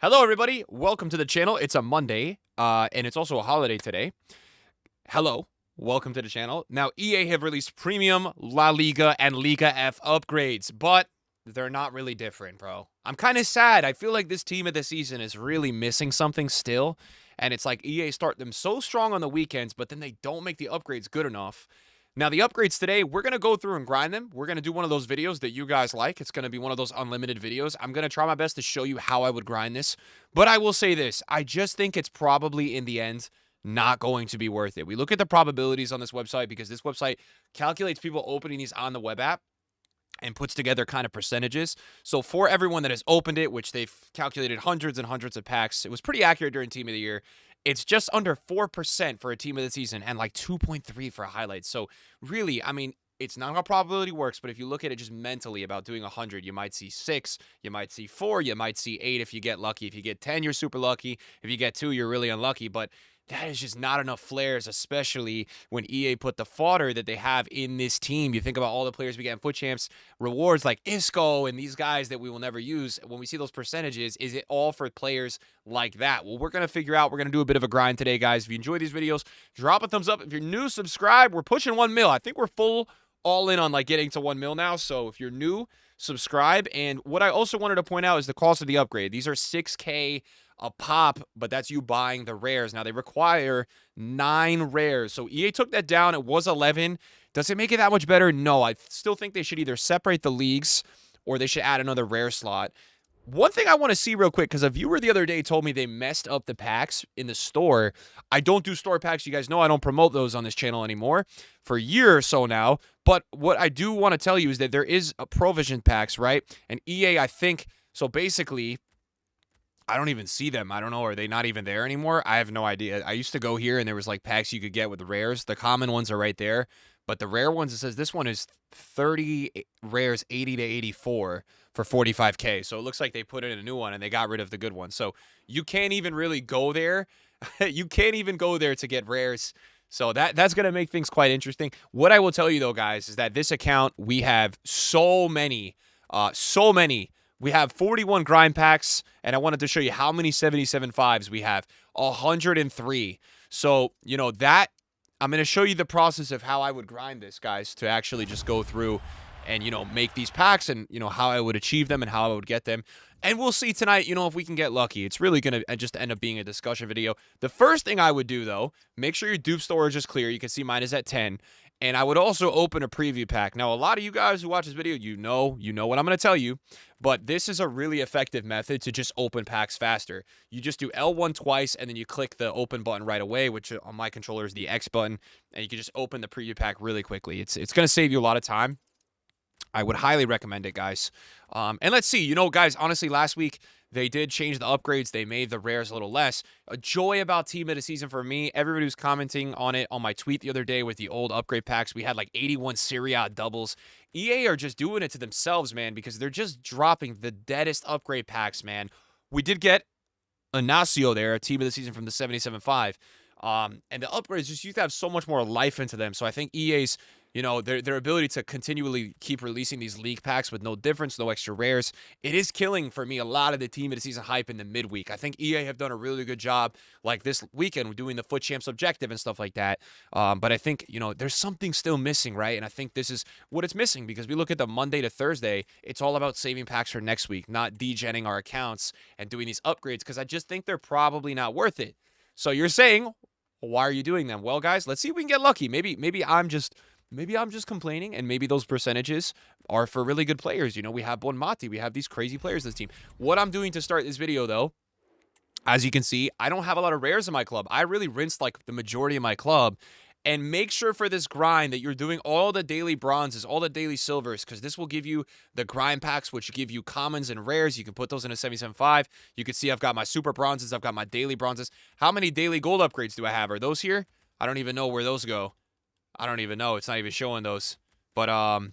Hello, everybody. Welcome to the channel. It's a Monday, and it's also a holiday today. Hello. Welcome to the channel. Now, EA have released premium La Liga and Liga F upgrades, but they're not really different, bro. I'm kind of sad. I feel like this team of the season is really missing something still, and it's like EA start them so strong on the weekends, but then they don't make the upgrades good enough. Now, the upgrades today, we're going to go through and grind them. We're going to do one of those videos that you guys like. It's going to be one of those unlimited videos. I'm going to try my best to show you how I would grind this. But I will say this. I just think it's probably, in the end, not going to be worth it. We look at the probabilities on this website because this website calculates people opening these on the web app and puts together kind of percentages. So for everyone that has opened it, which they've calculated hundreds and hundreds of packs, it was pretty accurate during Team of the Year. It's just under 4% for a team of the season and like 2.3 for highlights. So really, I mean, it's not how probability works, but if you look at it just mentally about doing 100, you might see 6, you might see 4, you might see 8 if you get lucky. If you get 10, you're super lucky. If you get 2, you're really unlucky. But that is just not enough flares, especially when EA put the fodder that they have in this team. You think about all the players we get in Foot Champs, rewards like Isco and these guys that we will never use. When we see those percentages, is it all for players like that? Well, we're going to figure out. We're going to do a bit of a grind today, guys. If you enjoy these videos, drop a thumbs up. If you're new, subscribe. We're pushing 1 mil. I think we're full all in on like getting to 1 mil now. So if you're new, subscribe. And what I also wanted to point out is the cost of the upgrade. These are 6K a pop, but that's you buying the rares. Now, they require 9 rares. So EA took that down. It was 11. Does it make it that much better? No. I still think they should either separate the leagues or they should add another rare slot. One thing I want to see real quick, because a viewer the other day told me they messed up the packs in the store. I don't do store packs. You guys know I don't promote those on this channel anymore for a year or so now. But what I do want to tell you is that there is a Provision packs, right? And EA, I think, so basically, I don't even see them. I don't know. Are they not even there anymore? I have no idea. I used to go here and there was like packs you could get with the rares. The common ones are right there. But the rare ones, it says this one is 30 rares, 80 to 84 for 45K. So it looks like they put in a new one and they got rid of the good one. So you can't even really go there. You can't even go there to get rares. So that's going to make things quite interesting. What I will tell you, though, guys, is that this account, we have so many. We have 41 grind packs, and I wanted to show you how many 77 fives we have. 103. So, you know, that I'm going to show you the process of how I would grind this, guys, to actually just go through and, you know, make these packs and, you know, how I would achieve them and how I would get them. And we'll see tonight, you know, if we can get lucky. It's really going to just end up being a discussion video. The first thing I would do, though, make sure your dupe storage is clear. You can see mine is at 10. And I would also open a preview pack. Now, a lot of you guys who watch this video, you know what I'm going to tell you. But this is a really effective method to just open packs faster. You just do L1 twice, and then you click the open button right away, which on my controller is the X button. And you can just open the preview pack really quickly. It's going to save you a lot of time. I would highly recommend it, guys. And let's see. You know, guys, honestly, last week, they did change the upgrades. They made the rares a little less. A joy about Team of the Season for me. Everybody was commenting on it on my tweet the other day with the old upgrade packs. We had like 81 Serie A doubles. EA are just doing it to themselves, man, because they're just dropping the deadest upgrade packs, man. We did get Inacio there, a Team of the Season from the 77.5. And the upgrades just used to have so much more life into them. So I think EA's, you know, their ability to continually keep releasing these league packs with no difference, no extra rares, it is killing for me a lot of the Team of the Season hype in the midweek. I think EA have done a really good job, like this weekend, doing the Foot Champs objective and stuff like that. But I think, you know, there's something still missing, right? And I think this is what it's missing, because we look at the Monday to Thursday, it's all about saving packs for next week, not degenning our accounts and doing these upgrades, because I just think they're probably not worth it. So you're saying, why are you doing them? Well, guys, let's see if we can get lucky. Maybe I'm just complaining, and maybe those percentages are for really good players. You know, we have Bonmati. We have these crazy players in this team. What I'm doing to start this video, though, as you can see, I don't have a lot of rares in my club. I really rinsed like the majority of my club. And make sure for this grind that you're doing all the daily bronzes, all the daily silvers, because this will give you the grind packs, which give you commons and rares. You can put those in a 77.5. You can see I've got my super bronzes. I've got my daily bronzes. How many daily gold upgrades do I have? Are those here? I don't even know where those go. I don't even know. It's not even showing those. But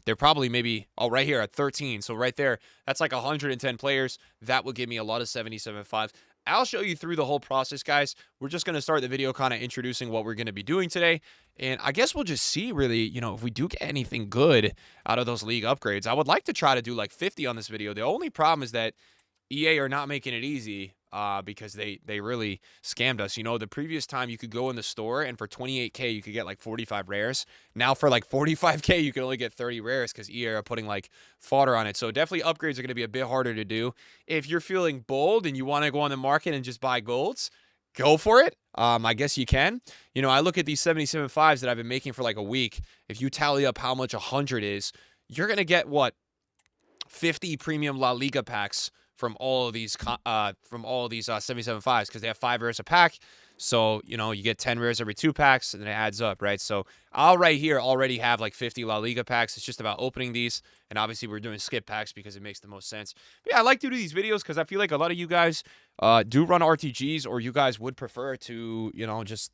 they're probably maybe, oh, right here at 13. So right there, that's like 110 players. That will give me a lot of 77.5. I'll show you through the whole process, guys. We're just going to start the video kind of introducing what we're going to be doing today. And I guess we'll just see really, you know, if we do get anything good out of those league upgrades. I would like to try to do like 50 on this video. The only problem is that EA are not making it easy. because they really scammed us. You know, the previous time you could go in the store and for 28K you could get like 45 rares. Now for like 45K you can only get 30 rares because EA are putting like fodder on it. So definitely upgrades are going to be a bit harder to do. If you're feeling bold and you want to go on the market and just buy golds, go for it. I guess you can. You know, I look at these 77.5s that I've been making for like a week. If you tally up how much 100 is, you're going to get what? 50 premium La Liga packs from all of these 77.5s because they have 5 rares a pack. So, you know, you get 10 rares every 2 packs and it adds up, right? So I'll right here already have like 50 La Liga packs. It's just about opening these. And obviously we're doing skip packs because it makes the most sense. But yeah, I like to do these videos because I feel like a lot of you guys do run RTGs, or you guys would prefer to, you know, just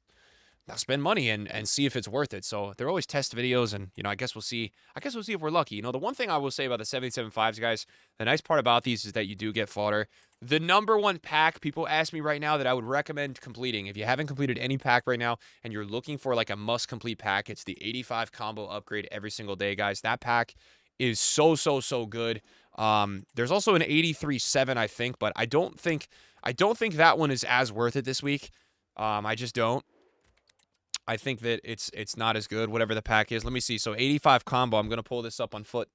spend money and see if it's worth it. So they're always test videos, and, you know, I guess we'll see if we're lucky. You know, the one thing I will say about the 77.5s, guys, the nice part about these is that you do get fodder. The number one pack people ask me right now that I would recommend completing, if you haven't completed any pack right now and you're looking for like a must complete pack, it's the 85 combo upgrade every single day, guys. That pack is so good. There's also an 83-7, I think, but I don't think that one is as worth it this week. I just don't. I think that it's not as good, whatever the pack is. Let me see. So 85 combo, I'm going to pull this up on foot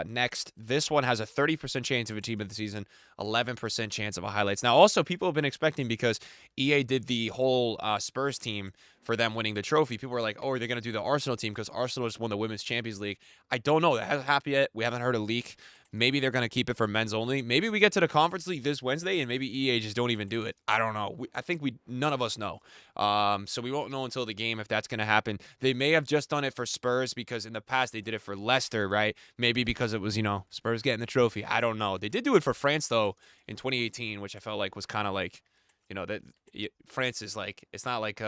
next. This one has a 30% chance of a team of the season, 11% chance of a highlights. Now, also, people have been expecting, because EA did the whole Spurs team for them winning the trophy. People were like, oh, are they going to do the Arsenal team because Arsenal just won the Women's Champions League? I don't know. That hasn't happened yet. We haven't heard a leak. Maybe they're going to keep it for men's only. Maybe we get to the Conference League this Wednesday and maybe EA just don't even do it. I don't know. I think none of us know. So we won't know until the game if that's going to happen. They may have just done it for Spurs because in the past they did it for Leicester, right? Maybe because it was, you know, Spurs getting the trophy. I don't know. They did do it for France, though, in 2018, which I felt like was kind of like, you know, that France is like, it's not like,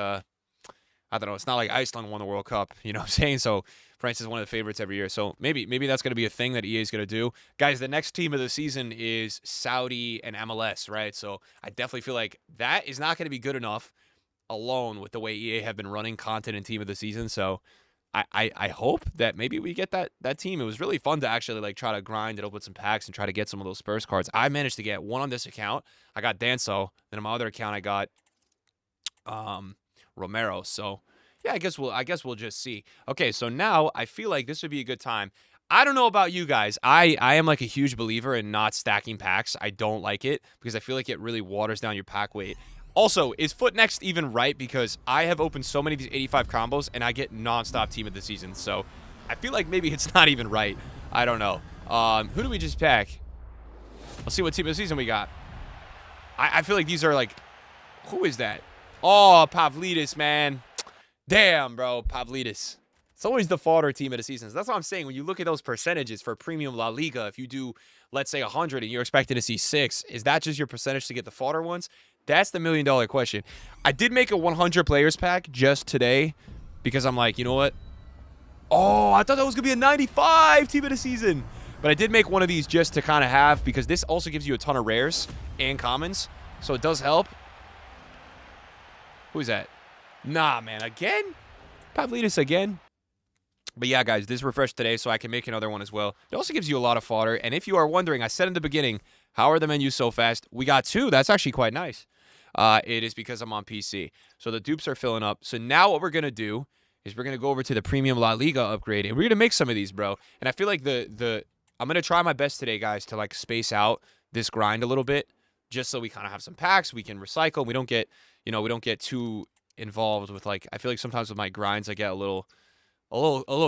I don't know. It's not like Iceland won the World Cup, you know what I'm saying? So France is one of the favorites every year. So maybe that's going to be a thing that EA is going to do. Guys, the next team of the season is Saudi and MLS, right? So I definitely feel like that is not going to be good enough alone with the way EA have been running content and team of the season. So I hope that maybe we get that team. It was really fun to actually like try to grind and open some packs and try to get some of those Spurs cards. I managed to get one on this account. I got Danso. Then on my other account, I got Romero. So yeah, I guess we'll just see. Okay, so now I feel like this would be a good time. I don't know about you guys. I am like a huge believer in not stacking packs. I don't like it because I feel like it really waters down your pack weight. Also, is FOOTNITE even right? Because I have opened so many of these 85 combos and I get nonstop team of the season. So I feel like maybe it's not even right. I don't know. Who do we just pack? Let's see what team of the season we got. I feel like these are like, who is that? Oh, Pavlidis, man. Damn, bro, Pavlidis. It's always the fodder team of the season. That's what I'm saying. When you look at those percentages for Premium La Liga, if you do, let's say, 100 and you're expecting to see 6, is that just your percentage to get the fodder ones? That's the million-dollar question. I did make a 100 players pack just today because I'm like, you know what? Oh, I thought that was going to be a 95 team of the season. But I did make one of these just to kind of have, because this also gives you a ton of rares and commons. So it does help. Who is that? Nah, man. Again? Pavlidis again? But yeah, guys, this refreshed today, so I can make another one as well. It also gives you a lot of fodder. And if you are wondering, I said in the beginning, how are the menus so fast? We got 2. That's actually quite nice. It is because I'm on PC. So the dupes are filling up. So now what we're going to do is we're going to go over to the Premium La Liga upgrade, and we're going to make some of these, bro. And I feel like I'm going to try my best today, guys, to like space out this grind a little bit, just so we kind of have some packs, we can recycle. We don't get too involved with, like, I feel like sometimes with my grinds I get a little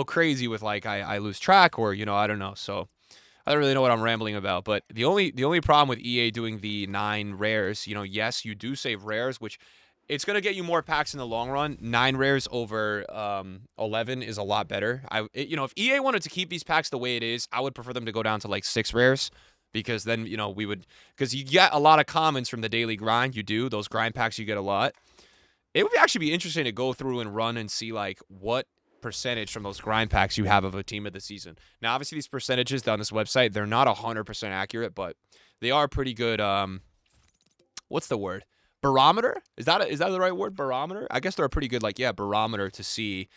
crazy with, like, I lose track, or, you know, I don't know. So I don't really know what I'm rambling about. But the only problem with EA doing the 9 rares, you know, yes, you do save rares, which it's going to get you more packs in the long run. 9 rares over 11 is a lot better. You know, if EA wanted to keep these packs the way it is, I would prefer them to go down to like 6 rares, because then, you know, because you get a lot of commons from the daily grind. You do. Those grind packs, you get a lot. It would actually be interesting to go through and run and see, like, what percentage from those grind packs you have of a team of the season. Now, obviously, these percentages on this website, they're not 100% accurate, but they are pretty good. What's the word? Barometer? Is that the right word? Barometer? I guess they're a pretty good, like, yeah, barometer to see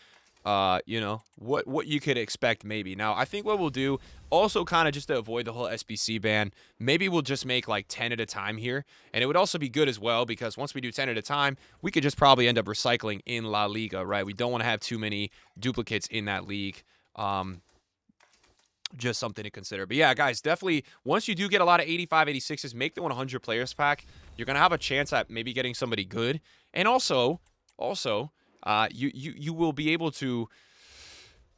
you know, what you could expect maybe. Now, I think what we'll do, also kind of just to avoid the whole SBC ban, maybe we'll just make like 10 at a time here. And it would also be good as well because once we do 10 at a time, we could just probably end up recycling in La Liga, right? We don't want to have too many duplicates in that league. Just something to consider. But yeah, guys, definitely once you do get a lot of 85, 86s, make the 100 players pack. You're going to have a chance at maybe getting somebody good. And also, you will be able to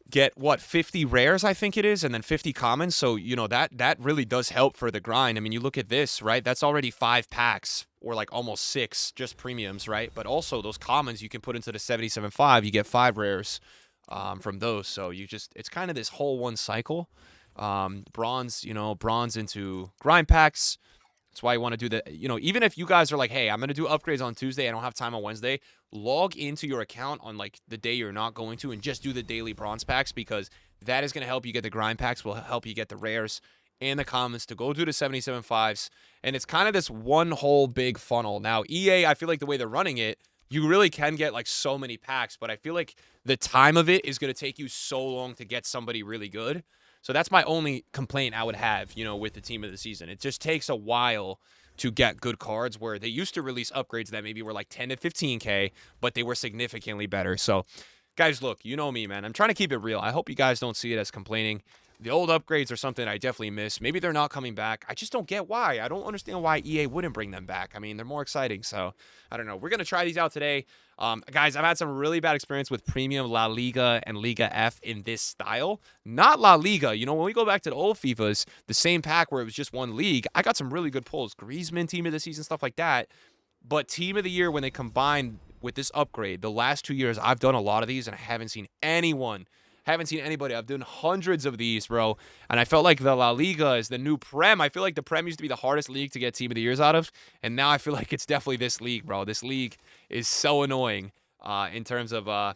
get, what, 50 rares, I think it is, and then 50 commons. So, you know, that really does help for the grind. I mean, you look at this, right? That's already 5 packs or like almost 6 just premiums, right? But also those commons you can put into the 77.5. You get 5 rares from those. So you just, it's kind of this whole one cycle. Bronze, you know, bronze into grind packs. That's why you want to do that. You know, even if you guys are like, hey, I'm going to do upgrades on Tuesday, I don't have time on Wednesday, log into your account on like the day you're not going to and just do the daily bronze packs, because that is going to help you get the grind packs, will help you get the rares and the commons to go do the 77.5s. And it's kind of this one whole big funnel. Now, EA, I feel like the way they're running it, you really can get like so many packs, but I feel like the time of it is going to take you so long to get somebody really good. So that's my only complaint I would have, you know, with the team of the season. It just takes a while to get good cards, where they used to release upgrades that maybe were like 10 to 15K, but they were significantly better. So, guys, look, you know me, man. I'm trying to keep it real. I hope you guys don't see it as complaining. The old upgrades are something I definitely miss. Maybe they're not coming back. I just don't get why. I don't understand why EA wouldn't bring them back. I mean, they're more exciting. So, I don't know. We're going to try these out today. Guys, I've had some really bad experience with premium La Liga and Liga F in this style. Not La Liga. You know, when we go back to the old FIFAs, the same pack where it was just one league, I got some really good pulls. Griezmann, team of the season, stuff like that. But team of the year, when they combine with this upgrade, the last 2 years, I've done a lot of these, and I haven't seen anybody. I've done hundreds of these, bro. And I felt like the La Liga is the new Prem. I feel like the Prem used to be the hardest league to get team of the years out of. And now I feel like it's definitely this league, bro. This league is so annoying in terms of that.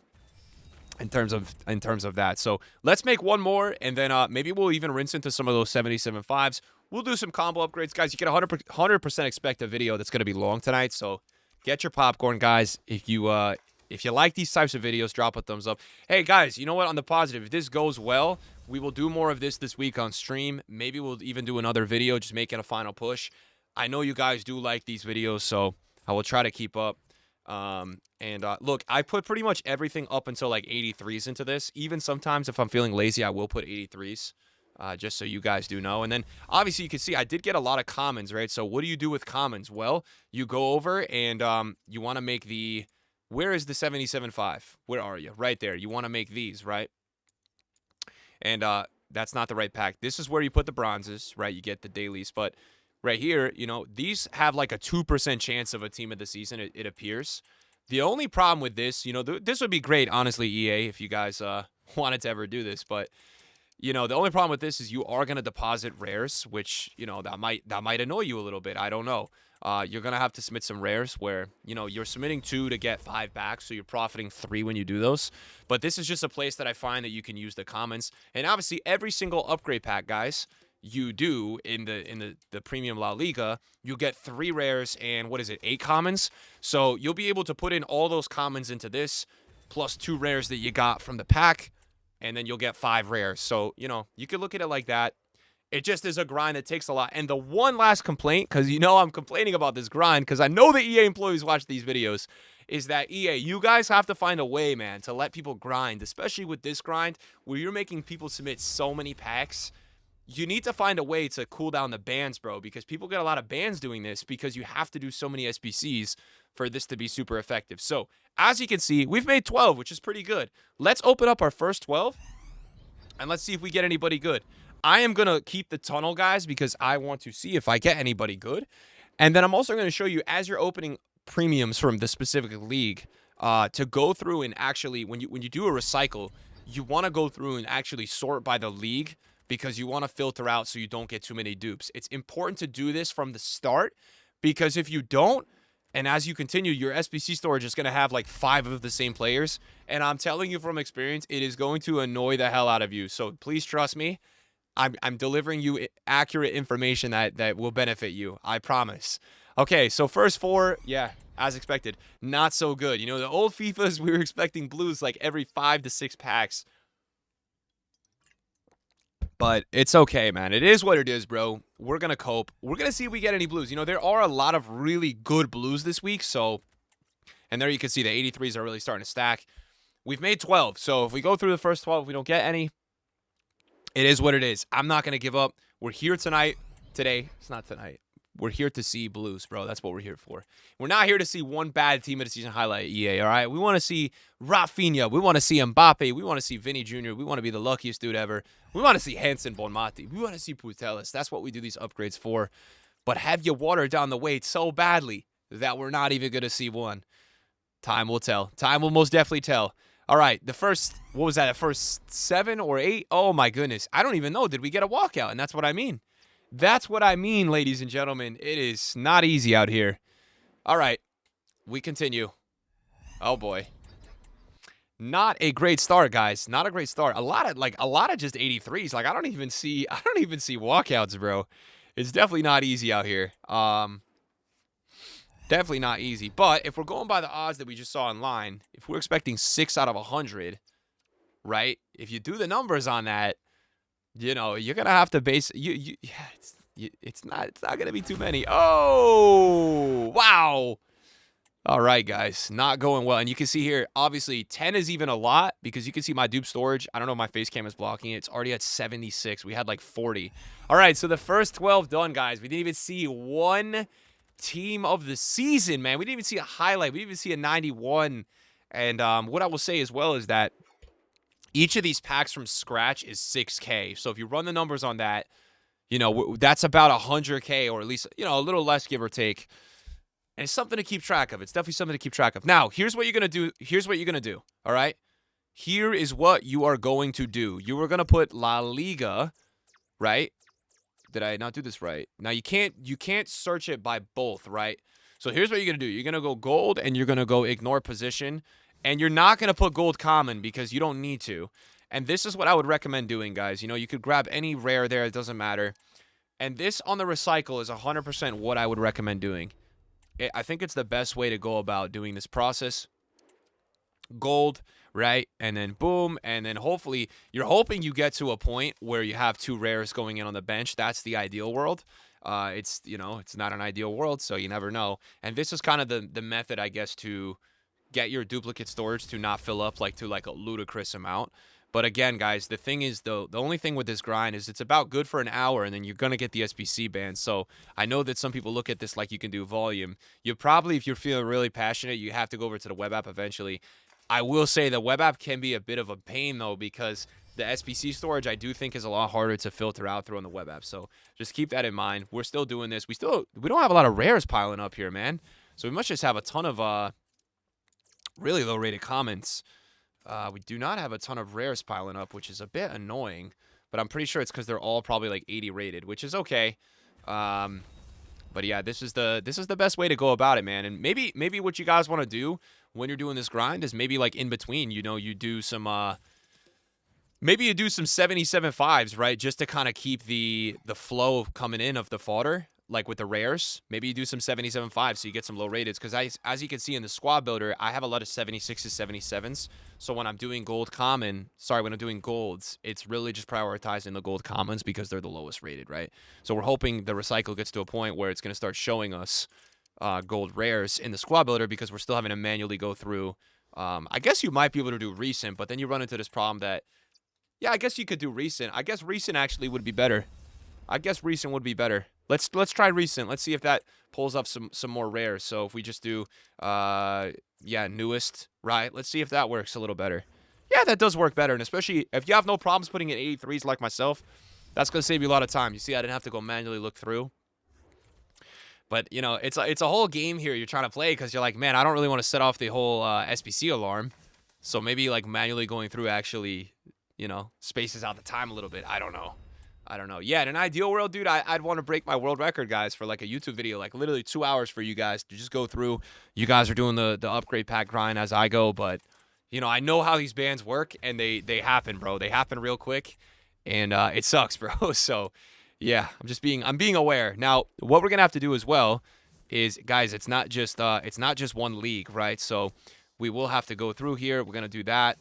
So let's make one more, and then maybe we'll even rinse into some of those 77.5s. We'll do some combo upgrades, guys. You can 100% expect a video that's going to be long tonight. So get your popcorn, guys. If you like these types of videos, drop a thumbs up. Hey, guys, you know what? On the positive, if this goes well, we will do more of this week on stream. Maybe we'll even do another video, just making a final push. I know you guys do like these videos, so I will try to keep up. Look, I put pretty much everything up until like 83s into this. Even sometimes if I'm feeling lazy, I will put 83s. Just so you guys do know. And then, obviously, you can see I did get a lot of commons, right? So what do you do with commons? Well, you go over and you want to make the... Where is the 77.5? Where are you? Right there. You want to make these, right? And that's not the right pack. This is where you put the bronzes, right? You get the dailies. But right here, you know, these have like a 2% chance of a team of the season, it appears. The only problem with this, you know, this would be great, honestly, EA, if you guys wanted to ever do this. But, you know, the only problem with this is you are going to deposit rares, which, you know, that might annoy you a little bit. I don't know. You're going to have to submit some rares where, you know, you're submitting 2 to get 5 back, so you're profiting 3 when you do those. But this is just a place that I find that you can use the commons. And obviously, every single upgrade pack, guys, you do in the premium La Liga, you get 3 rares and, 8 commons? So you'll be able to put in all those commons into this, plus 2 rares that you got from the pack, and then you'll get 5 rares. So, you know, you could look at it like that. It just is a grind that takes a lot. And the one last complaint, because you know I'm complaining about this grind, because I know the EA employees watch these videos, is that EA, you guys have to find a way, man, to let people grind, especially with this grind, where you're making people submit so many packs. You need to find a way to cool down the bans, bro, because people get a lot of bans doing this because you have to do so many SBCs for this to be super effective. So, as you can see, we've made 12, which is pretty good. Let's open up our first 12, and let's see if we get anybody good. I am going to keep the tunnel, guys, because I want to see if I get anybody good. And then I'm also going to show you, as you're opening premiums from the specific league, to go through and actually, when you do a recycle, you want to go through and actually sort by the league, because you want to filter out so you don't get too many dupes. It's important to do this from the start, because if you don't, and as you continue, your SBC storage is going to have like 5 of the same players. And I'm telling you from experience, it is going to annoy the hell out of you. So please trust me. I'm delivering you accurate information that will benefit you. I promise. Okay, so first 4, yeah, as expected. Not so good. You know, the old FIFAs, we were expecting blues like every 5 to 6 packs. But it's okay, man. It is what it is, bro. We're going to cope. We're going to see if we get any blues. You know, there are a lot of really good blues this week. So, and there you can see the 83s are really starting to stack. We've made 12. So if we go through the first 12, if we don't get any, it is what it is. I'm not going to give up. We're here tonight. Today. It's not tonight. We're here to see blues, bro. That's what we're here for. We're not here to see one bad team of the season highlight, EA, all right? We want to see Rafinha. We want to see Mbappe. We want to see Vinny Jr. We want to be the luckiest dude ever. We want to see Hansen Bonmati. We want to see Putellas. That's what we do these upgrades for. But have you watered down the weight so badly that we're not even going to see one? Time will tell. Time will most definitely tell. All right, the first, what was that, the first 7 or 8? Oh, my goodness. I don't even know. Did we get a walkout? And that's what I mean. That's what I mean, ladies and gentlemen. It is not easy out here. All right, we continue. Oh boy, not a great start, guys. Not a great start. A lot of just 83s. Like I don't even see walkouts, bro. It's definitely not easy out here. Definitely not easy. But if we're going by the odds that we just saw online, if we're expecting 6 out of 100, right? If you do the numbers on that. You know, you're gonna have to base it's not gonna be too many. Oh wow. All right, guys, not going well. And you can see here, obviously 10 is even a lot because you can see my dupe storage. I don't know if my face cam is blocking it. It's already at 76. We had like 40. All right, so the first 12 done, guys. We didn't even see one team of the season, man. We didn't even see a highlight. We didn't even see a 91. And what I will say as well is that each of these packs from scratch is 6K. So if you run the numbers on that, you know, that's about 100K or at least, you know, a little less, give or take. And it's something to keep track of. It's definitely something to keep track of. Now, here's what you're going to do. Here's what you're going to do. All right? Here is what you are going to do. You are going to put La Liga, right? Did I not do this right? Now, you can't search it by both, right? So here's what you're going to do. You're going to go gold and you're going to go ignore position. And you're not going to put gold common because you don't need to. And this is what I would recommend doing, guys. You know, you could grab any rare there. It doesn't matter. And this on the recycle is 100% what I would recommend doing. I think it's the best way to go about doing this process. Gold, right? And then boom. And then hopefully, you're hoping you get to a point where you have 2 rares going in on the bench. That's the ideal world. It's, you know, it's not an ideal world, so you never know. And this is kind of the method, I guess, to get your duplicate storage to not fill up to a ludicrous amount. But again, guys, the thing is, the only thing with this grind is it's about good for an hour, and then you're going to get the SBC ban. So I know that some people look at this like you can do volume. You probably, if you're feeling really passionate, you have to go over to the web app eventually. I will say the web app can be a bit of a pain, though, because the SBC storage I do think is a lot harder to filter out through on the web app. So just keep that in mind. We're still doing this. We don't have a lot of rares piling up here, man. So we must just have a ton of really low-rated comments. We do not have a ton of rares piling up, which is a bit annoying. But I'm pretty sure it's because they're all probably like 80 rated, which is okay. But yeah, this is the best way to go about it, man. And maybe what you guys want to do when you're doing this grind is maybe like in between, you know, you do some maybe you do some 77.5s, right? Just to kind of keep the flow coming in of the fodder. Like with the rares, maybe you do some 77.5 so you get some low rateds. Because as you can see in the squad builder, I have a lot of 76s, 77s. So when I'm doing when I'm doing golds, it's really just prioritizing the gold commons because they're the lowest rated, right? So we're hoping the recycle gets to a point where it's going to start showing us gold rares in the squad builder because we're still having to manually go through. I guess you might be able to do recent, but then you run into this problem that, yeah, I guess you could do recent. I guess recent actually would be better. Let's try recent. Let's see if that pulls up some more rares. So if we just do newest, right? Let's see if that works a little better. Yeah, that does work better. And especially if you have no problems putting in 83s like myself, that's going to save you a lot of time. You see, I didn't have to go manually look through. But, you know, it's a whole game here you're trying to play because you're like, man, I don't really want to set off the whole SBC alarm. So maybe like manually going through actually, you know, spaces out the time a little bit. I don't know. Yeah, in an ideal world, dude, I'd want to break my world record, guys, for like a YouTube video, like literally 2 hours for you guys to just go through. You guys are doing the upgrade pack grind as I go, but, you know, I know how these bans work, and they happen, bro. They happen real quick, and it sucks, bro. So, yeah, I'm being aware. Now, what we're going to have to do as well is, guys, it's not just one league, right? So we will have to go through here. We're gonna do that.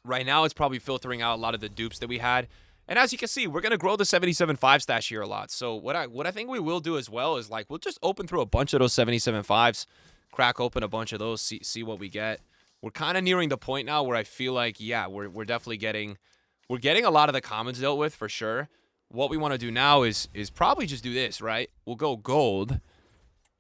Right now, it's probably filtering out a lot of the dupes that we had. And as you can see, we're gonna grow the 77.5 stash here a lot. So what I think we will do as well is like we'll just open through a bunch of those 77.5s, crack open a bunch of those, see what we get. We're kind of nearing the point now where I feel like, yeah, we're definitely getting a lot of the commons dealt with for sure. What we want to do now is probably just do this, right? We'll go gold,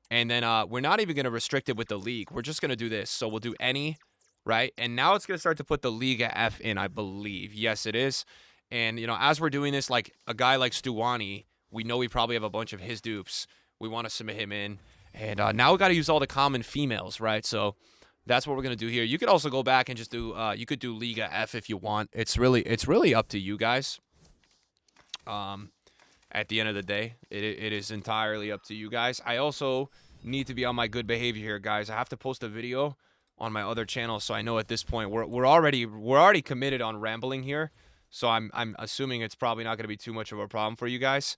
and then we're not even gonna restrict it with the league. We're just gonna do this. So we'll do any, right? And now it's gonna start to put the Liga F in, I believe. Yes, it is. And, you know, as we're doing this, like a guy like Stuwani, we know we probably have a bunch of his dupes. We want to submit him in. And now we got to use all the common females, right? So that's what we're going to do here. You could also go back and just do, you could do Liga F if you want. It's really up to you guys. At the end of the day, it is entirely up to you guys. I also need to be on my good behavior here, guys. I have to post a video on my other channel, so I know at this point we're already committed on rambling here. So I'm assuming it's probably not going to be too much of a problem for you guys.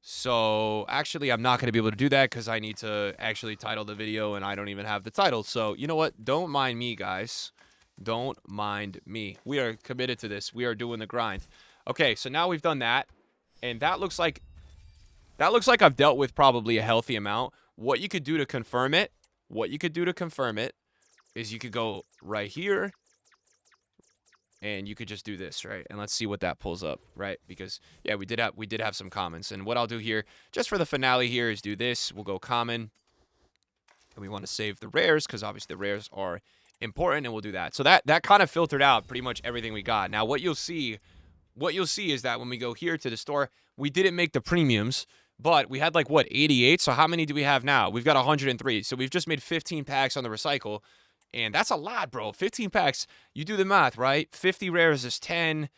So actually, I'm not going to be able to do that because I need to actually title the video, and I don't even have the title. So you know what? Don't mind me, guys. Don't mind me. We are committed to this. We are doing the grind. Okay, so now we've done that, and that looks like I've dealt with probably a healthy amount. What you could do to confirm it, is you could go right here, and you could just do this, right? And let's see what that pulls up, right? Because yeah, we did have some comments. And what I'll do here, just for the finale here, is do this. We'll go common, and we want to save the rares because obviously the rares are important, and we'll do that. So that kind of filtered out pretty much everything we got. Now what you'll see is that when we go here to the store, we didn't make the premiums, but we had like what, 88. So how many do we have now? We've got 103. So we've just made 15 packs on the recycle. And that's a lot, bro. 15 packs. You do the math, right? 50 rares is 10.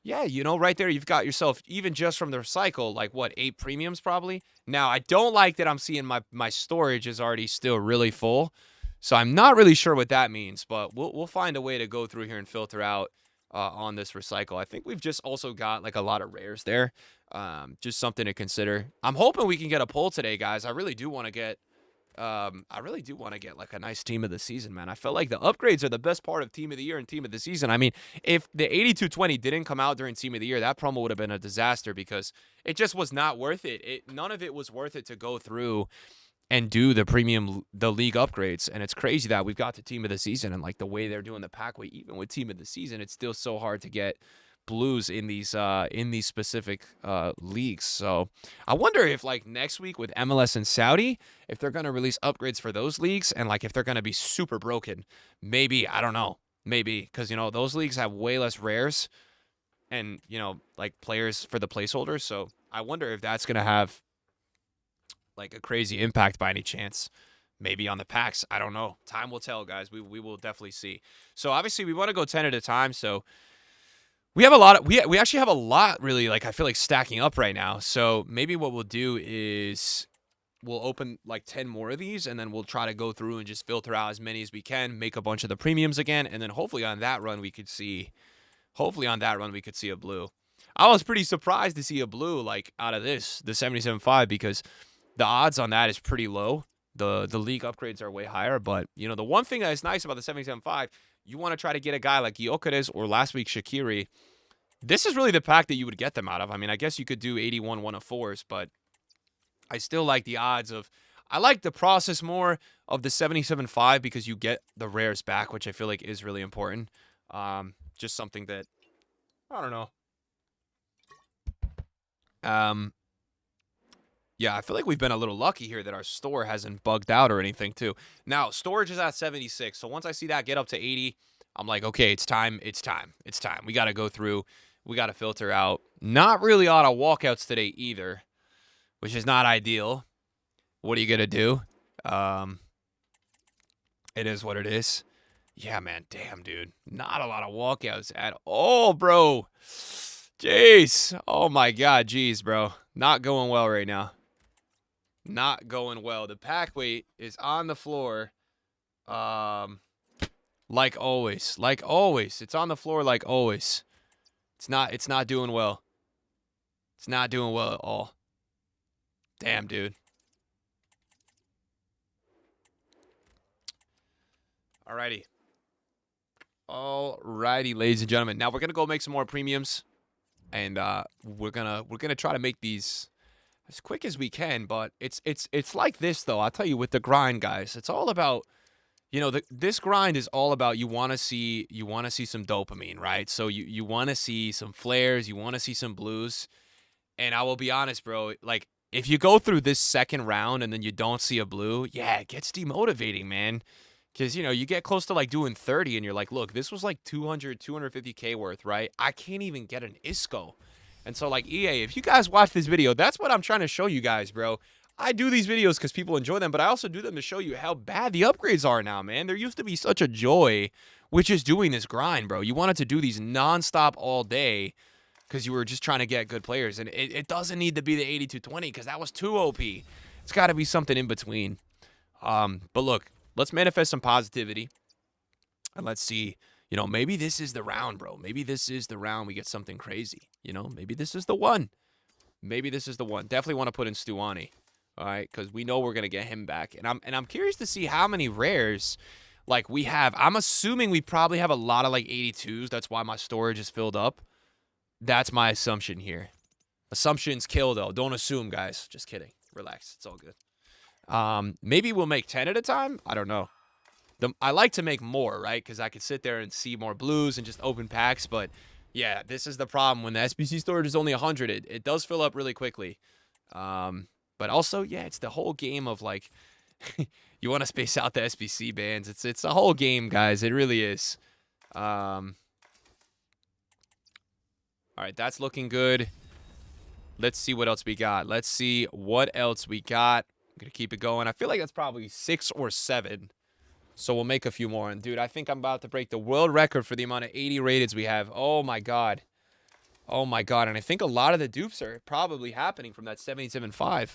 Yeah, you know, right there, you've got yourself, even just from the recycle, like, what, 8 premiums probably? Now, I don't like that I'm seeing my storage is already still really full. So I'm not really sure what that means. But we'll find a way to go through here and filter out on this recycle. I think we've just also got, like, a lot of rares there. Just something to consider. I'm hoping we can get a poll today, guys. I really do want to get... like a nice team of the season, man. I felt like the upgrades are the best part of team of the year and team of the season. I mean, if the 8220 didn't come out during team of the year, that promo would have been a disaster because it just was not worth it. None of it was worth it to go through and do the league upgrades. And it's crazy that we've got to team of the season and like the way they're doing the pack weight, even with team of the season, it's still so hard to get blues in these specific leagues. So I wonder if like next week with MLS and Saudi, if they're gonna release upgrades for those leagues, and like if they're gonna be super broken. Maybe, I don't know, maybe, because you know those leagues have way less rares and you know like players for the placeholders. So I wonder if that's gonna have like a crazy impact by any chance. Maybe on the packs. I don't know. Time will tell, guys. We will definitely see. So obviously we want to go 10 at a time. So we have a lot of, we actually have a lot really, like I feel like stacking up right now. So maybe what we'll do is we'll open like 10 more of these, and then we'll try to go through and just filter out as many as we can, make a bunch of the premiums again, and then hopefully on that run we could see a blue. I was pretty surprised to see a blue like out of this, the 77.5, because the odds on that is pretty low. The league upgrades are way higher, but you know the one thing that is nice about the 77.5, you want to try to get a guy like Gyökeres or last week Shaqiri. This is really the pack that you would get them out of. I mean, I guess you could do 81 1 of 4s, but I still like the odds of... I like the process more of the 77.5 because you get the rares back, which I feel like is really important. Just something that... I don't know. Yeah, I feel like we've been a little lucky here that our store hasn't bugged out or anything, too. Now, storage is at 76, so once I see that get up to 80, I'm like, okay, it's time. We got to go through. We got to filter out. Not really a lot of walkouts today either, which is not ideal. What are you going to do? It is what it is. Yeah, man, damn, dude. Not a lot of walkouts at all, bro. Jeez. Oh, my God. Jeez, bro. Not going well right now. Not going well. The pack weight is on the floor. Like always. It's on the floor like always. It's not doing well. It's not doing well at all. Damn, dude. Alrighty. Alrighty, ladies and gentlemen. Now we're gonna go make some more premiums, and we're gonna try to make these as quick as we can. But it's like this though. I'll tell you, with the grind, guys, it's all about, you know, this grind is all about, you want to see some dopamine, right? So you want to see some flares, you want to see some blues. And I will be honest, bro, like, if you go through this second round and then you don't see a blue, yeah, it gets demotivating, man. Because, you know, you get close to like doing 30 and you're like, look, this was like 200, 250K worth, right? I can't even get an ISCO. And so, like, EA, if you guys watch this video, that's what I'm trying to show you guys, bro. I do these videos because people enjoy them, but I also do them to show you how bad the upgrades are now, man. There used to be such a joy with just doing this grind, bro. You wanted to do these nonstop all day because you were just trying to get good players. And it doesn't need to be the 8220 because that was too OP. It's got to be something in between. But look, let's manifest some positivity. And let's see, you know, maybe this is the round, bro. Maybe this is the round we get something crazy. You know, maybe this is the one. Maybe this is the one. Definitely want to put in Stuani. All right, because we know we're gonna get him back, and I'm curious to see how many rares like we have. I'm assuming we probably have a lot of like 82s. That's why my storage is filled up. That's my assumption here. Assumptions kill though. Don't assume, guys. Just kidding. Relax. It's all good. Maybe we'll make 10 at a time. I don't know. I like to make more, right? Because I could sit there and see more blues and just open packs. But yeah, this is the problem. When the SBC storage is only 100, it does fill up really quickly. But also, yeah, it's the whole game of, like, you want to space out the SBC bands. It's a whole game, guys. It really is. All right, that's looking good. Let's see what else we got. I'm going to keep it going. I feel like that's probably 6 or 7. So we'll make a few more. And, dude, I think I'm about to break the world record for the amount of 80 rated we have. Oh, my God. Oh, my God. And I think a lot of the dupes are probably happening from that 77.5. We're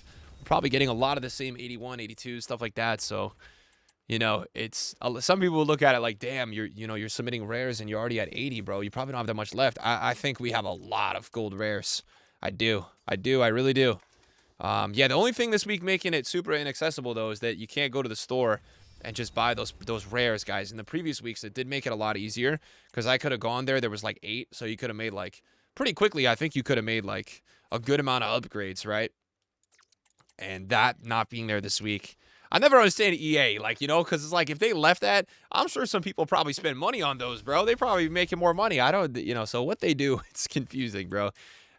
probably getting a lot of the same 81, 82, stuff like that. So, you know, it's some people will look at it like, damn, you're submitting rares and you're already at 80, bro. You probably don't have that much left. I think we have a lot of gold rares. I do. I really do. Yeah, the only thing this week making it super inaccessible, though, is that you can't go to the store and just buy those rares, guys. In the previous weeks, it did make it a lot easier because I could have gone there. There was like 8, so you could have made like pretty quickly. I think you could have made like a good amount of upgrades, right? And that not being there this week, I never understand EA, like, you know, because it's like if they left that, I'm sure some people probably spend money on those, bro. They probably making more money. I don't, you know, so what they do, it's confusing, bro.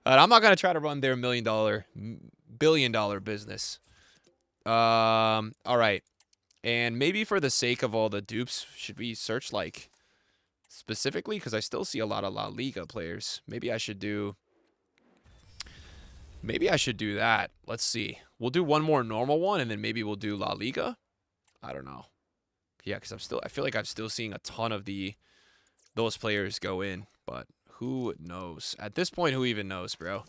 I'm not gonna try to run their billion-dollar business. All right. And maybe for the sake of all the dupes, should we search, like, specifically? Because I still see a lot of La Liga players. Maybe I should do that. Let's see. We'll do one more normal one, and then maybe we'll do La Liga. I don't know. Yeah, because I feel like I'm still seeing a ton of those players go in. But who knows? At this point, who even knows, bro?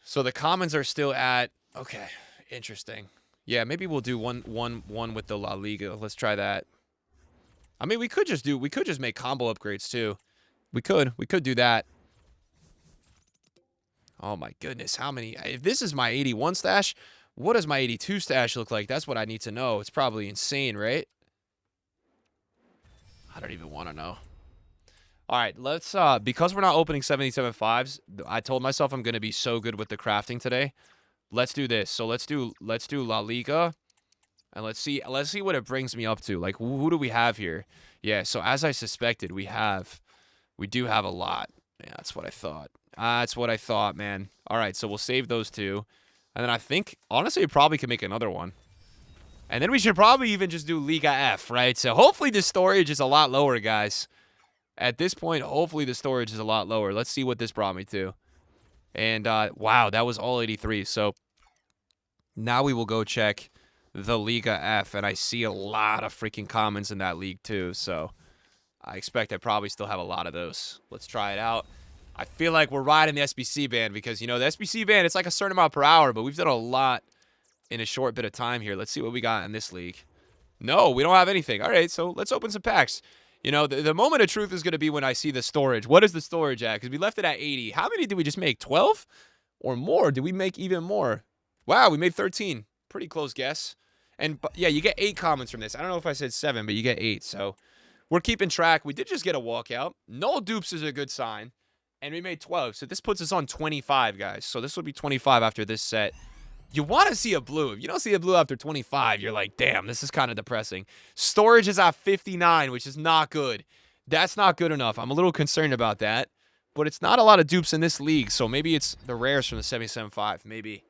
So the commons are still at, okay, interesting. Yeah, maybe we'll do one with the La Liga. Let's try that. I mean, we could just make combo upgrades too. We could do that. Oh my goodness, how many? If this is my 81 stash, what does my 82 stash look like? That's what I need to know. It's probably insane, right? I don't even want to know. All right, let's because we're not opening 77.5s, I told myself I'm going to be so good with the crafting today. Let's do this. So let's do La Liga, and let's see what it brings me up to. Like, who do we have here? Yeah, so as I suspected, we do have a lot. Yeah, that's what I thought. That's what I thought, man. All right, so we'll save those 2. And then I think, honestly, we probably could make another one. And then we should probably even just do Liga F, right? So hopefully the storage is a lot lower, guys. At this point, hopefully the storage is a lot lower. Let's see what this brought me to. And, wow, that was all 83. So now we will go check the Liga F. And I see a lot of freaking commons in that league, too. So I expect I probably still have a lot of those. Let's try it out. I feel like we're riding the SBC band because, you know, the SBC band, it's like a certain amount per hour, but we've done a lot in a short bit of time here. Let's see what we got in this league. No, we don't have anything. All right, so let's open some packs. You know, the moment of truth is going to be when I see the storage. What is the storage at? Because we left it at 80. How many did we just make? 12 or more? Did we make even more? Wow, we made 13. Pretty close guess. And yeah, you get 8 comments from this. I don't know if I said 7, but you get 8. So we're keeping track. We did just get a walkout. No dupes is a good sign. And we made 12. So this puts us on 25, guys. So this will be 25 after this set. You want to see a blue. If you don't see a blue after 25, you're like, damn, this is kind of depressing. Storage is at 59, which is not good. That's not good enough. I'm a little concerned about that. But it's not a lot of dupes in this league, so maybe it's the rares from the 77.5. Maybe.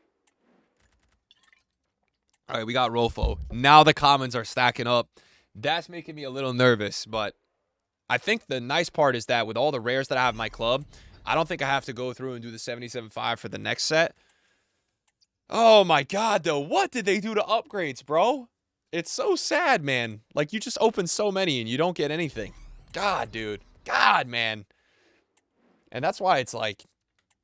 All right, we got Rolfo. Now the commons are stacking up. That's making me a little nervous, but I think the nice part is that with all the rares that I have in my club, I don't think I have to go through and do the 77.5 for the next set. Oh my god, though. What did they do to upgrades, bro? It's so sad, man. Like, you just open so many and you don't get anything. God, dude. God, man. And that's why it's like,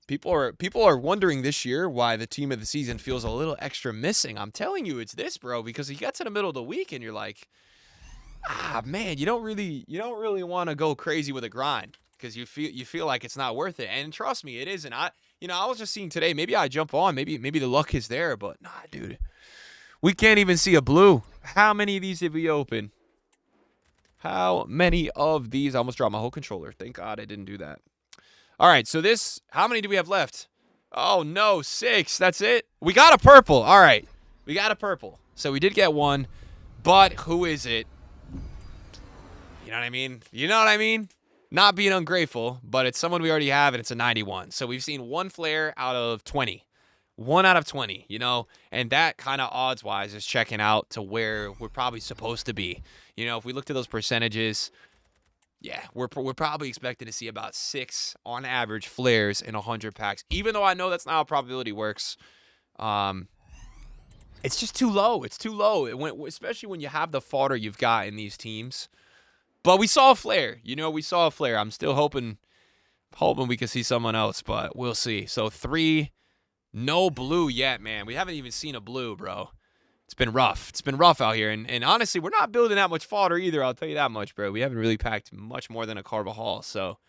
people are wondering this year why the team of the season feels a little extra missing. I'm telling you, it's this, bro, because you get to the middle of the week and you're like, man, you don't really want to go crazy with a grind because you feel like it's not worth it. And trust me, it isn't. I was just seeing today, maybe I jump on, maybe the luck is there, but nah, dude. We can't even see a blue. How many of these did we open? How many of these? I almost dropped my whole controller. Thank God I didn't do that. All right, so this, how many do we have left? Oh, no, 6. That's it? We got a purple. All right, we got a purple. So we did get one, but who is it? You know what I mean? You know what I mean? Not being ungrateful, but it's someone we already have, and it's a 91. So we've seen one flare out of 20. 1 out of 20, you know? And that kind of odds-wise is checking out to where we're probably supposed to be. You know, if we looked at those percentages, yeah, we're probably expecting to see about 6 on average flares in 100 packs. Even though I know that's not how probability works, it's just too low. It's too low, especially when you have the fodder you've got in these teams. But we saw a flare. You know, we saw a flare. I'm still hoping we can see someone else, but we'll see. So 3, no blue yet, man. We haven't even seen a blue, bro. It's been rough. It's been rough out here. And honestly, we're not building that much fodder either. I'll tell you that much, bro. We haven't really packed much more than a Carvajal. So